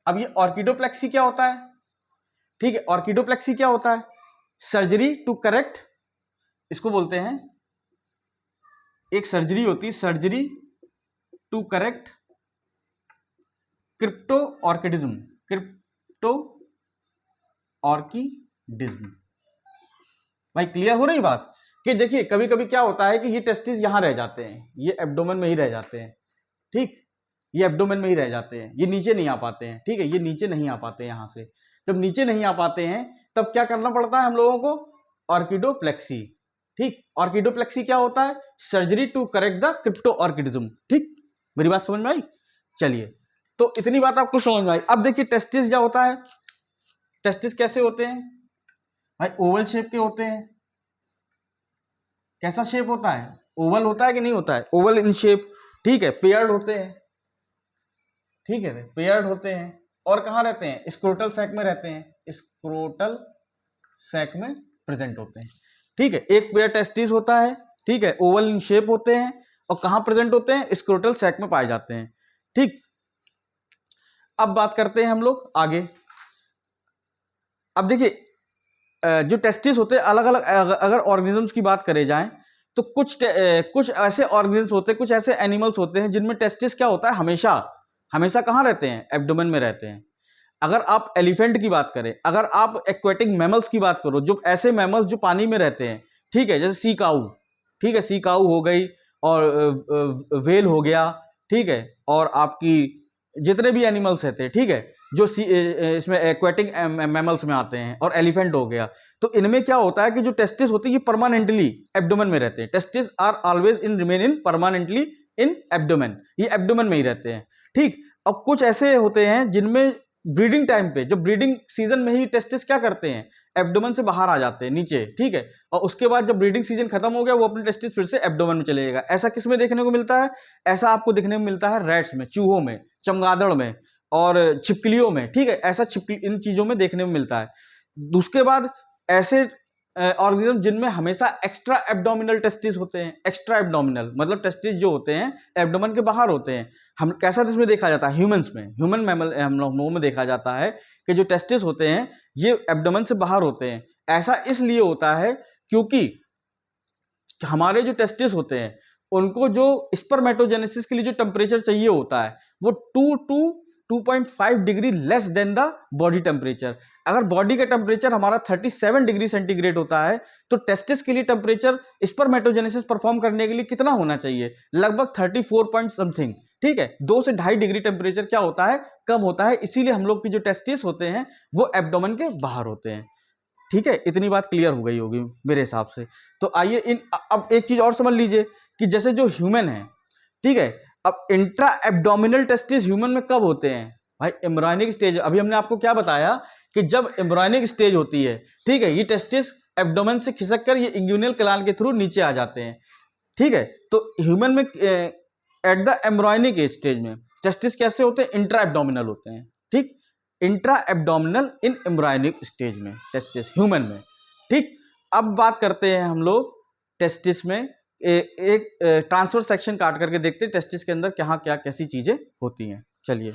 अब ये ऑर्किडोप्लेक्सी क्या होता है, ठीक है, ऑर्किडोप्लेक्सी क्या होता है, सर्जरी टू करेक्ट, इसको बोलते हैं, एक सर्जरी होती है, सर्जरी टू करेक्ट क्रिप्टो ऑर्किडिज्म। भाई क्लियर हो रही बात कि देखिए कभी कभी क्या होता है कि ये टेस्टिस यहां रह जाते हैं, ये एब्डोमेन में ही रह जाते हैं, ठीक, ये एब्डोमेन में ही रह जाते हैं, ये नीचे नहीं आ पाते हैं, ठीक है, ये नीचे नहीं आ पाते हैं यहां से। जब नीचे नहीं आ पाते हैं तब क्या करना पड़ता है हम लोगों को, ऑर्किडोप्लेक्सी, ठीक। ऑर्किडोप्लेक्सी क्या होता है, surgery to correct the cryptorchidism, ठीक, मेरी बात समझ में आई। चलिए, तो इतनी बात आपको समझ में आई। अब देखिए टेस्टिस क्या होता है, टेस्टिस कैसे होते हैं भाई, ओवल शेप के होते हैं। कैसा शेप होता है, ओवल होता है कि नहीं होता है, ओवल इन शेप, ठीक है, पेयर्ड होते हैं, ठीक है, पेयर्ड होते हैं, और कहां रहते हैं, स्क्रोटल सैक में रहते हैं, स्क्रोटल सैक में प्रेजेंट होते हैं, ठीक है, एक पेयर टेस्टिस होता है, ठीक है, ओवल इन शेप होते हैं, और कहां प्रेजेंट होते हैं, स्क्रोटल सैक में पाए जाते हैं, ठीक। अब बात करते हैं हम लोग आगे। अब देखिए जो टेस्टिस होते हैं अलग अलग, अगर ऑर्गेनिजम्स की बात करे जाएं तो कुछ ऐसे ऑर्गेनिजम्स होते हैं, कुछ ऐसे एनिमल्स होते हैं जिनमें टेस्टिस क्या होता है, हमेशा हमेशा कहां रहते हैं, एब्डोमेन में रहते हैं। अगर आप एलिफेंट की बात करें, अगर आप एक्वेटिक मैमल्स की बात करो, जो ऐसे मैमल्स जो पानी में रहते हैं, ठीक है, जैसे सी काऊ, ठीक है, सी काऊ हो गई, और वेल हो गया, ठीक है, और आपकी जितने भी एनिमल्स रहते हैं, ठीक है, जो इसमें एक्वेटिक मैमल्स में आते हैं, और एलिफेंट हो गया, तो इनमें क्या होता है कि जो टेस्टिस होती है ये परमानेंटली एब्डोमेन में रहते हैं। Testis are always in remain in permanently in abdomen, ये एब्डोमेन में ही रहते हैं, ठीक। अब कुछ ऐसे होते हैं जिनमें ब्रीडिंग टाइम पे, जब ब्रीडिंग सीजन में ही टेस्टिस क्या करते हैं, एब्डोमेन से बाहर आ जाते हैं नीचे, ठीक है, और उसके बाद जब ब्रीडिंग सीजन खत्म हो गया वो अपने टेस्टिस फिर से एब्डोमेन में चले जाएगा। ऐसा किस में देखने को मिलता है, ऐसा आपको देखने को मिलता है रैट्स में, चूहों में, चमगादड़ में, और छिपकलियों में, ठीक है, ऐसा इन चीजों में देखने में मिलता है। उसके बाद ऐसे ऑर्गेनिज्म जिनमें हमेशा एक्स्ट्रा एब्डोमिनल टेस्टिस होते हैं, एक्स्ट्रा एब्डोमिनल मतलब टेस्टिस जो होते हैं एब्डोमेन के बाहर होते हैं। हम कैसा इसमें देखा जाता है, ह्यूमंस में, ह्यूमन मैमल हम लोगों में देखा जाता है कि जो टेस्टिस होते हैं ये एब्डोमेन से बाहर होते हैं। ऐसा इसलिए होता है क्योंकि हमारे जो टेस्टिस होते हैं उनको जो स्पर्मेटोजेनेसिस के लिए जो टेम्परेचर चाहिए होता है वो 2.5 degree less than the body temperature. अगर बॉडी का टेम्परेचर हमारा 37 डिग्री सेंटीग्रेड होता है तो टेस्टिस के लिए टेम्परेचर स्पर्मेटोजेनेसिस परफॉर्म करने के लिए कितना होना चाहिए, लगभग 34 पॉइंट समथिंग, ठीक है, 2 से 2.5 डिग्री टेम्परेचर क्या होता है, कम होता है। इसीलिए हम लोग की जो टेस्टिस होते हैं वो एब्डोमेन के बाहर होते हैं, ठीक है। इतनी बात क्लियर हो गई होगी मेरे हिसाब से। तो आइए अब एक चीज और समझ लीजिए कि जैसे जो ह्यूमन है, ठीक है, अब इंट्रा एब्डोमिनल टेस्टिस ह्यूमन में कब होते हैं भाई, एम्ब्रायनिक स्टेज। अभी हमने आपको क्या बताया कि जब एम्ब्रायनिक स्टेज होती है, ठीक है, ये टेस्टिस एब्डोमेन से खिसक कर ये इंग्यूनल कैनाल के थ्रू नीचे आ जाते हैं, ठीक है। तो ह्यूमन में एट द एम्ब्रायनिक स्टेज में टेस्टिस कैसे होते हैं, इंट्रा एब्डोमिनल होते हैं, ठीक, इंट्रा एब्डोमिनल इन एम्ब्रायनिक स्टेज में टेस्टिस ह्यूमन में, ठीक। अब बात करते हैं हम लोग टेस्टिस में एक ट्रांसफर सेक्शन काट करके देखते हैं टेस्टिस के अंदर क्या क्या कैसी चीजें होती हैं। चलिए,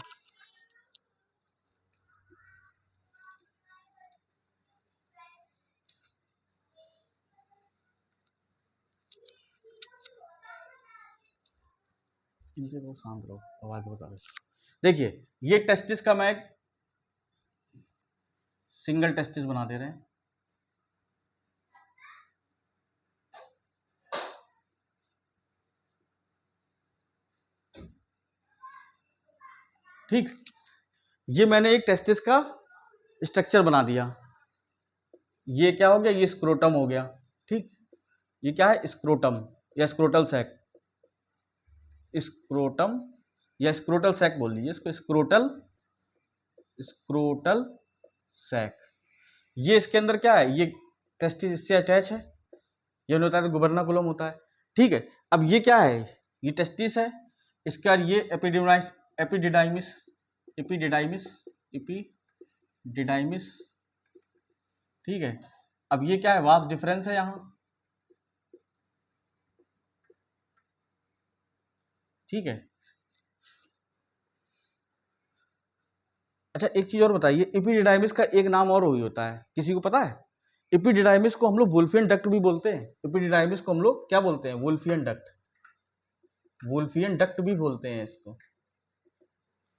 इनसे बहुत शांत रहो, आवाज बता रहे। देखिए ये टेस्टिस का मैं एक सिंगल टेस्टिस बना दे रहे हैं, ठीक। ये मैंने एक टेस्टिस का स्ट्रक्चर बना दिया। ये क्या हो गया, ये स्क्रोटम हो गया, ठीक। ये क्या है, स्क्रोटम या स्क्रोटल सैक, स्क्रोटम या स्क्रोटल सैक बोल दीजिए इसको, स्क्रोटल सैक। ये इसके अंदर क्या है, ये टेस्टिस इससे अटैच है, ये होता है तो गुबर्नाकुलम होता है, ठीक है। अब ये क्या है, ये टेस्टिस है, इसके बाद ये एपिडिडाइमिस, ठीक है। अब ये क्या है, वास्ट डिफरेंस है यहाँ, ठीक है। अच्छा एक चीज और बताइए, एपिडिडाइमिस का एक नाम और भी होता है, किसी को पता है? एपिडिडाइमिस को हम लोग वुल्फियन डक्ट भी बोलते हैं, एपिडिडाइमिस को हम लोग क्या बोलते हैं, वुल्फियन डक्ट भी बोलते हैं इसको,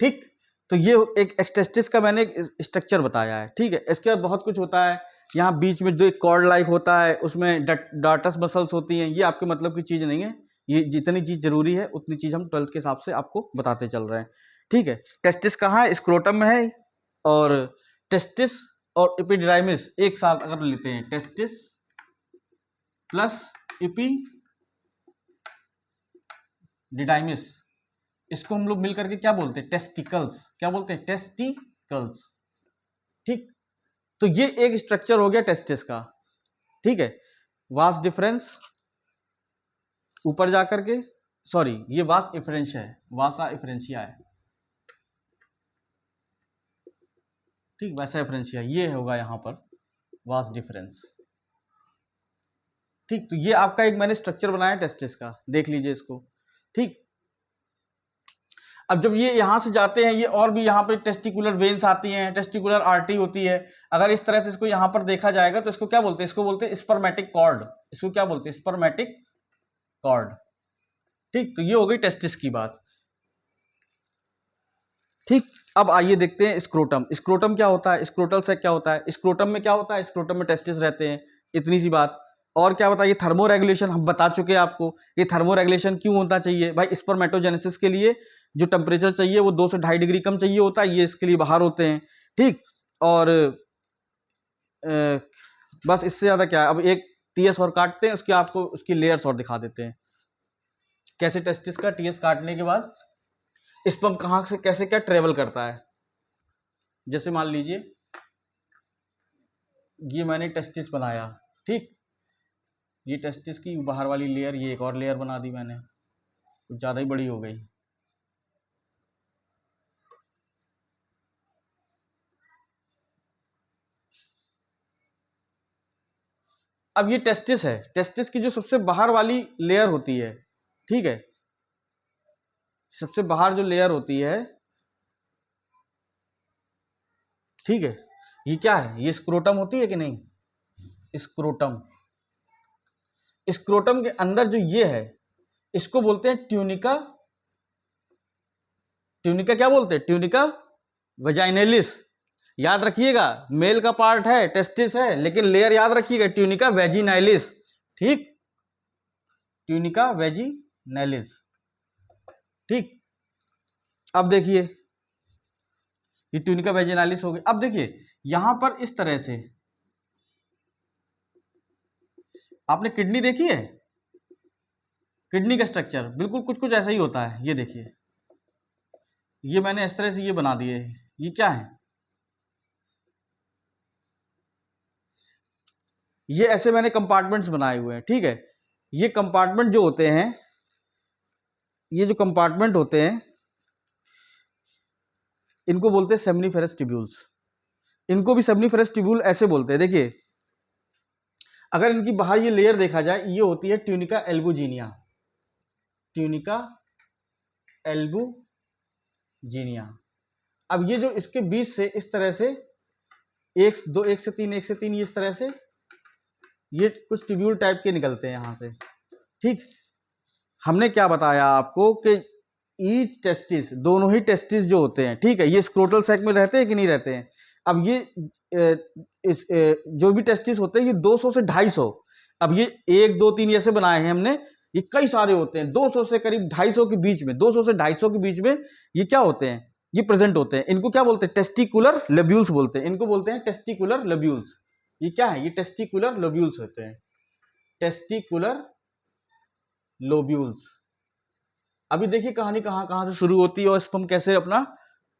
ठीक। तो ये एक एक्सटेस्टिस का मैंने स्ट्रक्चर बताया है, ठीक है। इसके बाद बहुत कुछ होता है, यहाँ बीच में जो एक कॉर्ड लाइक होता है, उसमें डार्टस मसल्स होती हैं, ये आपके मतलब की चीज़ नहीं है, ये जितनी चीज़ जरूरी है उतनी चीज़ हम 12th के हिसाब से आपको बताते चल रहे हैं, ठीक है। टेस्टिस कहाँ है, स्क्रोटम में है, और टेस्टिस और एपिडिडाइमिस एक साथ अगर लेते हैं, टेस्टिस प्लस एपिडिडाइमिस, इसको हम लोग मिलकर के क्या बोलते हैं, टेस्टिकल्स, क्या बोलते हैं, टेस्टिकल्स, ठीक। तो ये एक स्ट्रक्चर हो गया टेस्टिस का, ठीक है। वास डिफरेंस ऊपर जाकर के, सॉरी ये वास इफरेंशिया है, वासा इफरेंशिया है, ठीक, वैसा इफरेंशिया ये होगा यहां पर वास डिफरेंस, ठीक। तो ये आपका एक मैंने स्ट्रक्चर बनाया टेस्टिस का, देख लीजिए इसको, ठीक। अब जब ये यहां से जाते हैं, ये और भी यहाँ पे टेस्टिकुलर वेन्स आती हैं, टेस्टिकुलर आर्टरी होती है, अगर इस तरह से इसको यहां पर देखा जाएगा तो इसको क्या बोलते हैं, इसको बोलते हैं स्पर्मेटिक कॉर्ड, इसको क्या बोलते हैं, स्पर्मेटिक कॉर्ड, ठीक। तो ये हो गई टेस्टिस की बात, ठीक। अब आइए देखते हैं स्क्रोटम, स्क्रोटम क्या होता है, स्क्रोटल सैक क्या होता है, स्क्रोटम में क्या होता है, स्क्रोटम में टेस्टिस रहते हैं, इतनी सी बात। और क्या बताइए, थर्मो रेगुलेशन हम बता चुके हैं आपको, ये थर्मो रेगुलेशन क्यों होना चाहिए भाई, स्पर्मेटोजेनेसिस के लिए जो टेम्परेचर चाहिए वो 2 से 2.5 डिग्री कम चाहिए होता है, ये इसके लिए बाहर होते हैं, ठीक। और बस इससे ज्यादा क्या है, अब एक टीएस और काटते हैं, उसके आपको उसकी लेयर्स और दिखा देते हैं, कैसे टेस्टिस का टीएस काटने के बाद स्पर्म कहां से कैसे क्या ट्रेवल करता है। जैसे मान लीजिए ये मैंने टेस्टिस बनाया, ठीक, ये टेस्टिस की बाहर वाली लेयर, ये एक और लेयर बना दी मैंने, कुछ ज़्यादा ही बड़ी हो गई। अब ये टेस्टिस है, टेस्टिस की जो सबसे बाहर वाली लेयर होती है, ठीक है, सबसे बाहर जो लेयर होती है, ठीक है, ये क्या है, ये स्क्रोटम होती है कि नहीं, स्क्रोटम, स्क्रोटम के अंदर जो ये है इसको बोलते हैं ट्यूनिका, ट्यूनिका क्या बोलते हैं, ट्यूनिका वेजाइनलिस, याद रखिएगा, मेल का पार्ट है, टेस्टिस है, लेकिन लेयर याद रखिएगा ट्यूनिका वेजिनाइलिस, ठीक, ट्यूनिका वेजिनाइलिस, ठीक। अब देखिए ये ट्यूनिका वेजिनालिस हो गई। अब देखिए यहां पर इस तरह से, आपने किडनी देखी है, किडनी का स्ट्रक्चर बिल्कुल कुछ कुछ ऐसा ही होता है, ये देखिए, ये मैंने इस तरह से ये बना दिए, ये क्या है, ये ऐसे मैंने कंपार्टमेंट्स बनाए हुए हैं, ठीक है। ये कंपार्टमेंट जो होते हैं, ये जो कंपार्टमेंट होते हैं इनको बोलते हैं सेमनीफेरस ट्यूब्यूल्स, इनको भी सेमनीफेरस ट्यूब्यूल ऐसे बोलते हैं। देखिए अगर इनकी बाहर ये लेयर देखा जाए, ये होती है ट्यूनिका एल्बुजिनिया, ट्यूनिका एल्बुजिनिया। अब ये जो इसके बीच से इस तरह से एक से तीन ये इस तरह से ये कुछ ट्यूब्यूल टाइप के निकलते हैं यहां से, ठीक। हमने क्या बताया आपको कि ईच टेस्टिस, दोनों ही टेस्टिस जो होते हैं, ठीक है, ये स्क्रोटल सैक में रहते हैं कि नहीं रहते हैं। अब ये जो भी टेस्टिस होते हैं ये 200 से 250, अब ये 1 2 3 ऐसे बनाए हैं हमने, ये कई सारे होते हैं, 200 से करीब 250 के बीच में, 200 से 250 के बीच में ये क्या होते हैं, ये प्रेजेंट होते हैं। इनको क्या बोलते हैं, टेस्टिकुलर लोब्यूल्स बोलते हैं, इनको बोलते हैं टेस्टिकुलर लोब्यूल्स। ये क्या है, ये टेस्टिकुलर लोब्यूल्स होते हैं, टेस्टिकुलर लोब्यूल्स। अभी देखिए कहानी कहाँ कहाँ से शुरू होती है और स्पर्म कैसे अपना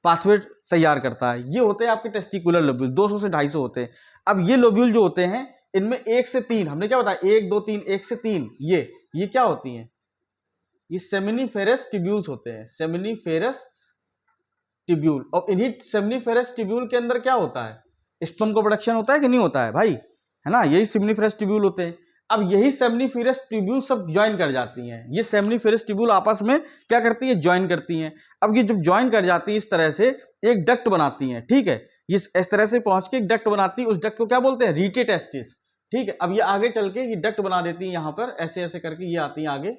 पाथवे तैयार करता है। ये होते हैं आपके टेस्टिकुलर लोब्यूल, 200 से 250 होते हैं। अब ये लोब्यूल जो होते हैं इनमें 1 से 3, हमने क्या बताया, 1 2 3, 1 से 3, ये क्या होती हैं, ये सेमिनिफेरस ट्यूब्यूल्स होते हैं, सेमिनिफेरस ट्यूब्यूल। और इन्हीं सेमिनिफेरस ट्यूब्यूल के अंदर क्या होता है, स्पर्म का प्रोडक्शन होता है कि नहीं होता है भाई, है ना, यही सेमिनिफेरस ट्यूब्यूल होते हैं। अब यही सेमिनिफेरस ट्यूब्यूल सब ज्वाइन कर जाती हैं, ये सेमिनिफेरस ट्यूब्यूल आपस में क्या करती है, ज्वाइन करती हैं। अब ये जब ज्वाइन कर जाती है इस तरह से एक डक्ट बनाती हैं, ठीक है, ये इस तरह से पहुंच के एक डक्ट बनाती है, उस डक्ट को क्या बोलते हैं, रीटे टेस्टिस, ठीक है। अब ये आगे चल के ये डक्ट बना देती है, यहां पर ऐसे ऐसे करके ये आती है आगे,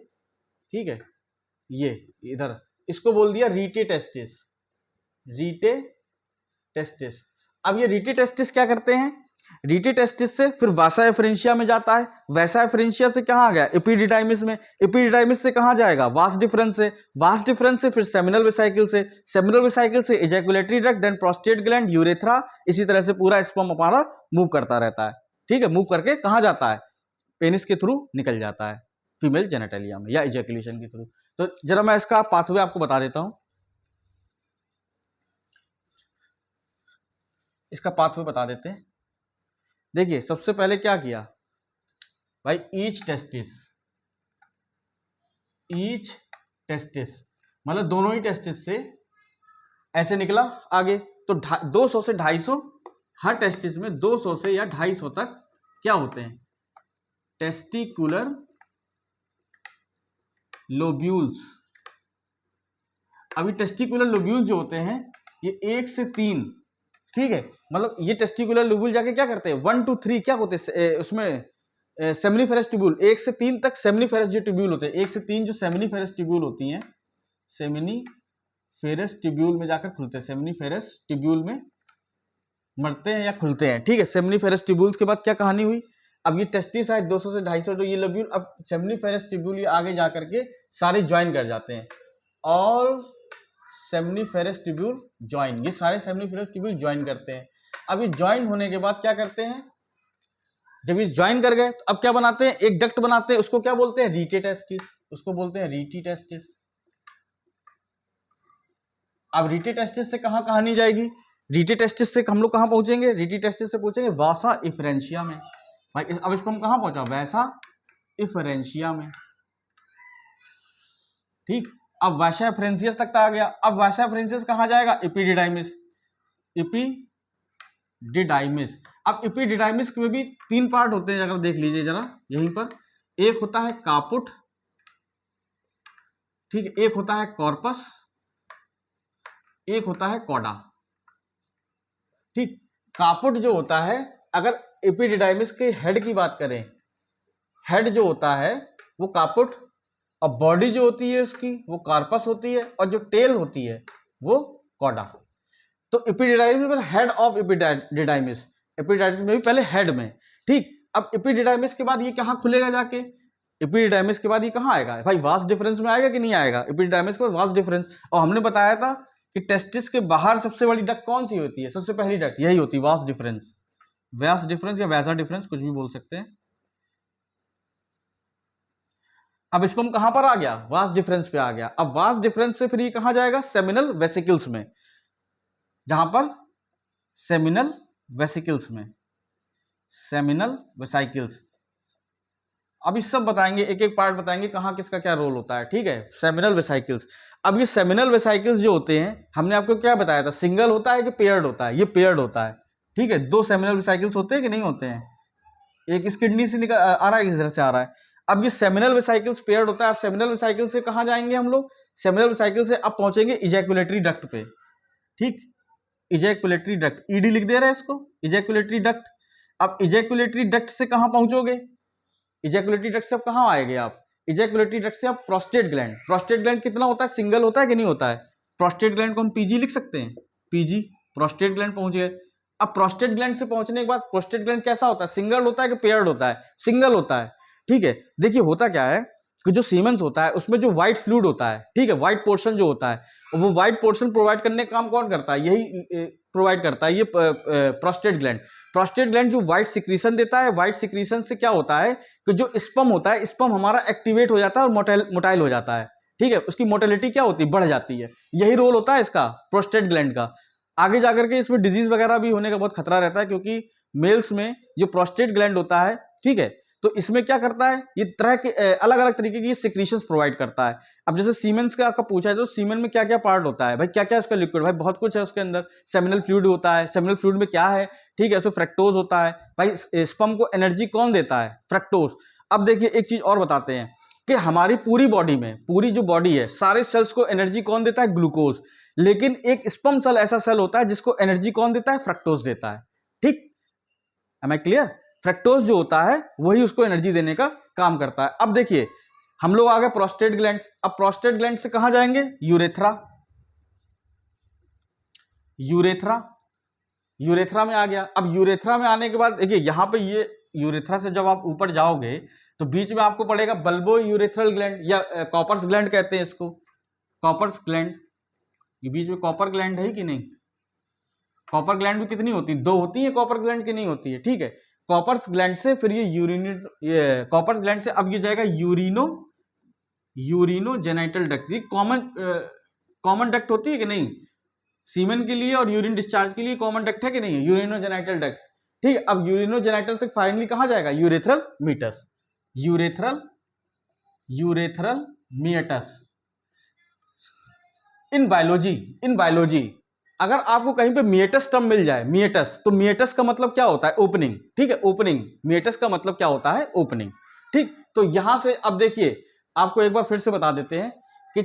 ठीक है, ये इधर, इसको बोल दिया रीटे टेस्टिस, रीटे टेस्टिस। अब ये रीटे टेस्टिस क्या करते हैं, रीटे टेस्टिस से फिर वासा एफरेंशिया में जाता है, वैसा एफरेंशिया से कहां आ गया, एपिडिडाइमिस में, एपिडिडाइमिस से कहां जाएगा, वास डिफरेंस से, वास डिफरेंस से फिर सेमिनल वेसाइकिल से, सेमिनल वेसाइकिल से ejaculatory duct, then prostate gland, urethra, इसी तरह से पूरा स्पर्म हमारा मूव करता रहता है, ठीक है। मूव करके कहां जाता है, पेनिस के थ्रू निकल जाता है फीमेल जेनेटेलिया में या इजैकुलेशन के थ्रू। तो जरा मैं इसका पाथवे आपको बता देता हूं, इसका पाथवे बता देते हैं। देखिए सबसे पहले क्या किया भाई, ईच टेस्टिस मतलब दोनों ही टेस्टिस से ऐसे निकला आगे, तो 200 से 250 हर टेस्टिस में 200 से या 250 तक क्या होते हैं, टेस्टिकुलर लोब्यूल्स। अभी टेस्टिकुलर लोब्यूल जो होते हैं ये 1 से 3, ठीक है, मतलब ये टेस्टिकुलर लोब्यूल जाके क्या करते हैं, 1 to 3 क्या होते हैं उसमें सेमिनिफेरस ट्यूब्यूल, 1 से 3 तक सेमिनिफेरस जो ट्यूब्यूल होते हैं, 1 से 3 जो सेमिनिफेरस ट्यूब्यूल होती हैं, सेमिनिफेरस ट्यूब्यूल में जाकर खुलते हैं, सेमिनिफेरस ट्यूब्यूल में मरते हैं या खुलते हैं, ठीक है। सेमिनिफेरस ट्यूब्यूल्स के बाद क्या कहानी हुई, अब ये टेस्टिस है 200 से 250 जो ये लोब्यूल, अब सेमिनिफेरस ट्यूब्यूल ये आगे जाकर के सारे ज्वाइन कर जाते हैं, और सेमिनिफेरस ट्यूब्यूल ज्वाइन, ये सारे सेमिनिफेरस ट्यूब्यूल ज्वाइन करते हैं। अब ये ज्वाइन होने के बाद क्या करते हैं, जब ये ज्वाइन कर गए तो अब क्या बनाते हैं, एक डक्ट बनाते हैं, उसको क्या बोलते हैं, रीटे टेस्टिस, उसको बोलते हैं रीटी टेस्टिस। अब रीटे टेस्टिस से कहां कहानी जाएगी, रीटे टेस्टिस से हम लोग कहां पहुंचेंगे, रीटी टेस्टिस से पहुंचेंगे वासा इफरेंशिया में। भाई अब इसको हम कहां पहुंचा, वैसा इफरेंशिया में, ठीक। अब वासा इफरेंशियस तक आ गया, अब वासा इफरेंशियस कहां जाएगा, एपिडिडाइमिस, एपिडिडाइमिस। अब एपिडिडाइमिस में भी 3 पार्ट होते हैं, अगर देख लीजिए जरा यहीं पर, एक होता है कापुट, ठीक है, एक होता है कॉर्पस, एक होता है कॉडा, ठीक। कापुट जो होता है, अगर एपिडिडाइमिस के हेड की बात करें, हेड जो होता है वो कापुट, और बॉडी जो होती है उसकी वो कार्पस होती है, और जो टेल होती है वो कॉडा। तो एपिडिडाइमिस में हेड ऑफ एपिडिडाइमिस, एपिडिडाइमिस में भी पहले हेड में, ठीक। अब एपिडिडाइमिस के बाद ये कहां खुलेगा जाके, एपिडिडाइमिस के बाद ये कहां आएगा भाई, वास डिफरेंस में आएगा कि नहीं आएगा, एपिडिडाइमिस के बाद वास डिफरेंस। और हमने बताया था कि टेस्टिस के बाहर सबसे बड़ी डक्ट कौन सी होती है, सबसे पहली डक्ट यही होती है, वास डिफरेंस, व्यास डिफरेंस या वैसा डिफरेंस कुछ भी बोल सकते हैं। अब स्पर्म कहां पर आ गया, वास डिफरेंस पे आ गया। अब वास डिफरेंस से फिर ये कहां जाएगा, सेमिनल वेसिकल्स में, जहां पर सेमिनल वेसिकल्स में, सेमिनल वेसाइकल्स। अब इस सब बताएंगे, एक एक पार्ट बताएंगे कहां किसका क्या रोल होता है, ठीक है। सेमिनल वेसाइकल्स, अब ये सेमिनल वेसाइकल्स जो होते हैं हमने आपको क्या बताया था, सिंगल होता है कि पेयर्ड होता है, ये पेयर्ड होता है, ठीक है। 2 सेमिनल वेसाइकल्स होते हैं कि नहीं होते हैं, एक इस किडनी से निकल आ रहा है, इस तरह से आ रहा है। अब ये सेमिनल वेसाइकल्स पेयर्ड होता है। अब सेमिनल वेसाइकल से कहां जाएंगे हम लोग, सेमिनल वेसाइकल से अब पहुंचेंगे इजैकुलेटरी डक्ट पे, ठीक। इजैकुलेटरी डक्ट, ईडी लिख दे रहा है इसको, इजैकुलेटरी डक्ट। अब इजैकुलेटरी डक्ट से कहां पहुंचोगे, इजैकुलेटरी डक्ट से अब कहां आएंगे आप, इजैकुलेटरी डक्ट से आप प्रोस्टेट ग्लैंड, प्रोस्टेट ग्लैंड कितना होता है, सिंगल होता है कि नहीं होता है, प्रोस्टेट ग्लैंड को हम पीजी लिख सकते हैं, पीजी, प्रोस्टेट ग्लैंड पहुंच गए। अब प्रोस्टेट ग्लैंड से पहुंचने के बाद प्रोस्टेट ग्लैंड कैसा होता है, सिंगल होता है कि पेयर्ड होता है, सिंगल होता है, ठीक है। देखिए होता क्या है कि जो सीमेंस होता है उसमें जो व्हाइट फ्लूइड होता है, ठीक है, व्हाइट पोर्शन जो होता है वो व्हाइट पोर्शन प्रोवाइड करने का काम कौन करता है, यही प्रोवाइड करता है ये प्रोस्टेट ग्लैंड। प्रोस्टेट ग्लैंड जो व्हाइट सिक्रीशन देता है, व्हाइट सिक्रीशन से क्या होता है कि जो स्पर्म होता है, स्पर्म हमारा एक्टिवेट हो जाता है और मोटाइल हो जाता है, ठीक है, उसकी मोटिलिटी क्या होती है, बढ़ जाती है। यही रोल होता है इसका प्रोस्टेट ग्लैंड का। आगे जाकर के इसमें डिजीज वगैरह भी होने का बहुत खतरा रहता है, क्योंकि मेल्स में जो प्रोस्टेट ग्लैंड होता है, ठीक है, तो इसमें क्या करता है, ये तरह के अलग अलग तरीके की सिक्रीशंस प्रोवाइड करता है। अब जैसे सीमेंस का आपका पूछा है, तो सीमेन में क्या क्या पार्ट होता है भाई, क्या क्या इसका लिक्विड, भाई बहुत कुछ है उसके अंदर। सेमिनल फ्लूइड होता है, सेमिनल फ्लूइड में क्या है, ठीक है, उसमें फ्रक्टोज होता है। भाई स्पर्म को एनर्जी कौन देता है, फ्रक्टोज। अब देखिए एक चीज और बताते हैं कि हमारी पूरी बॉडी में, पूरी जो बॉडी है, सारे सेल्स को एनर्जी कौन देता है, ग्लूकोज। लेकिन एक स्पर्म सेल ऐसा सेल होता है जिसको एनर्जी कौन देता है, फ्रक्टोज देता है। ठीक, एम आई क्लियर। फ्रक्टोज जो होता है वही उसको एनर्जी देने का काम करता है। अब देखिए हम लोग आ गए प्रोस्टेट ग्लैंड। अब प्रोस्टेट ग्लैंड से कहां जाएंगे, यूरेथ्रा। यूरेथ्रा, यूरेथ्रा में आ गया। अब यूरेथ्रा में आने के बाद देखिए यहां पे ये यूरेथ्रा से जब आप ऊपर जाओगे तो बीच में आपको पड़ेगा बल्बो यूरेथ्रल ग्लैंड, या कॉपर्स ग्लैंड कहते हैं इसको, कॉपर्स ग्लैंड। ये बीच में कॉपर ग्लैंड है कि नहीं, कॉपर ग्लैंड भी कितनी होती है, 2 होती है, कॉपर ग्लैंड की नहीं होती है, ठीक है। कॉपर्स ग्लैंड से फिर ये कॉपर्स ग्लैंड से अब ये जाएगा यूरिनो जेनाइटल डक्ट। ये कॉमन डक्ट होती है कि नहीं, सीमेन के लिए और यूरिन डिस्चार्ज के लिए कॉमन डक्ट है कि नहीं, यूरिनो जेनाइटल डक्ट। ठीक है, अब यूरिनो जेनाइटल से फाइनली कहां जाएगा, urethral meatus, urethral मियटस। In biology अगर आपको कहीं पे मिएटस टर्म मिल जाए, मिएटस, तो मिएटस का मतलब क्या होता है, ओपनिंग। ठीक है, ओपनिंग, मिएटस का मतलब क्या होता है, ओपनिंग। ठीक, तो यहां से अब देखिए आपको एक बार फिर से बता देते हैं कि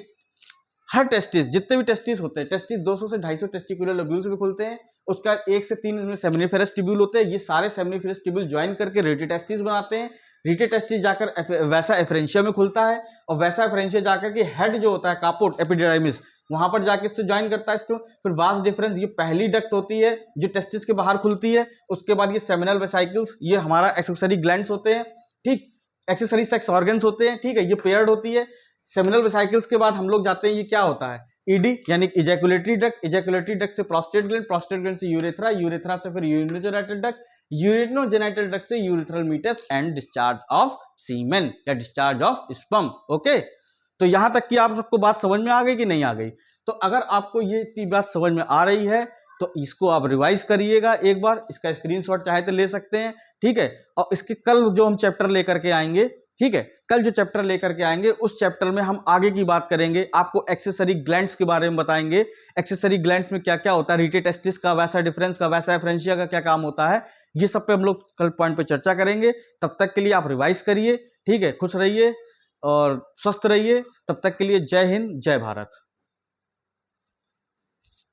हर टेस्टिस, जितने भी टेस्टिस होते हैं, टेस्टिस 200 से 250 टेस्टिकुलर लोब्यूल्स में खुलते हैं। उसका 1 से 3 इनमें सेमिनिफेरस ट्यूब्यूल होते हैं। ये सारे सेमिनिफेरस ट्यूब्यूल ज्वाइन करके रेटी टेस्टिस बनाते हैं। रेटी टेस्टिस जाकर वैसा एफरेंशिया में खुलता है, और वैसा एफरेंशिया जाकर के हेड जो होता है कापोट एपिडिडाइमिस, वहां पर जाके इससे ज्वाइन करता है इसको। फिर वास्ट डिफरेंस, ये पहली डक्ट होती है जो टेस्टिस के बाहर खुलती है। उसके बाद ये सेमिनल वेसाइकल्स, ये हमारा एक्सेसरी ग्लैंड्स होते हैं। ठीक, एक्सेसरी सेक्स ऑर्गन्स होते हैं। ठीक है, ये पेयर्ड होती है। सेमिनल वेसाइकल्स के बाद हम लोग जाते हैं, ये क्या होता है, ईडी यानी इजैकुलेटरी डक्ट, इजैकुलेटरी डक्ट से प्रोस्टेट ग्लैंड, प्रोस्टेट ग्लैंड से यूरेथ्रा, यूरेथ्रा से फिर यूरिनोजेनाइटल डक्ट, यूरिनोजेनाइटल डक्ट से urethral meatus and discharge of semen या डिस्चार्ज ऑफ स्पर्म। ओके, तो यहां तक कि आप सबको बात समझ में आ गई कि नहीं आ गई। तो अगर आपको ये बात समझ में आ रही है तो इसको आप रिवाइज करिएगा एक बार, इसका स्क्रीनशॉट चाहे तो ले सकते हैं। ठीक है, और इसके कल जो हम चैप्टर लेकर के आएंगे, ठीक है, कल जो चैप्टर लेकर के आएंगे उस चैप्टर में हम आगे की बात करेंगे। आपको एक्सेसरी ग्लैंड्स के बारे में बताएंगे, एक्सेसरी ग्लैंड्स में क्या क्या होता है, रीटे टेस्टिस का, वैसा डिफरेंस का, वैसा एफरेंशिया का क्या काम होता है, ये सब पे हम लोग कल पॉइंट पे चर्चा करेंगे। तब तक के लिए आप रिवाइज करिए। ठीक है, खुश रहिए और स्वस्थ रहिए। तब तक के लिए जय हिंद, जय भारत।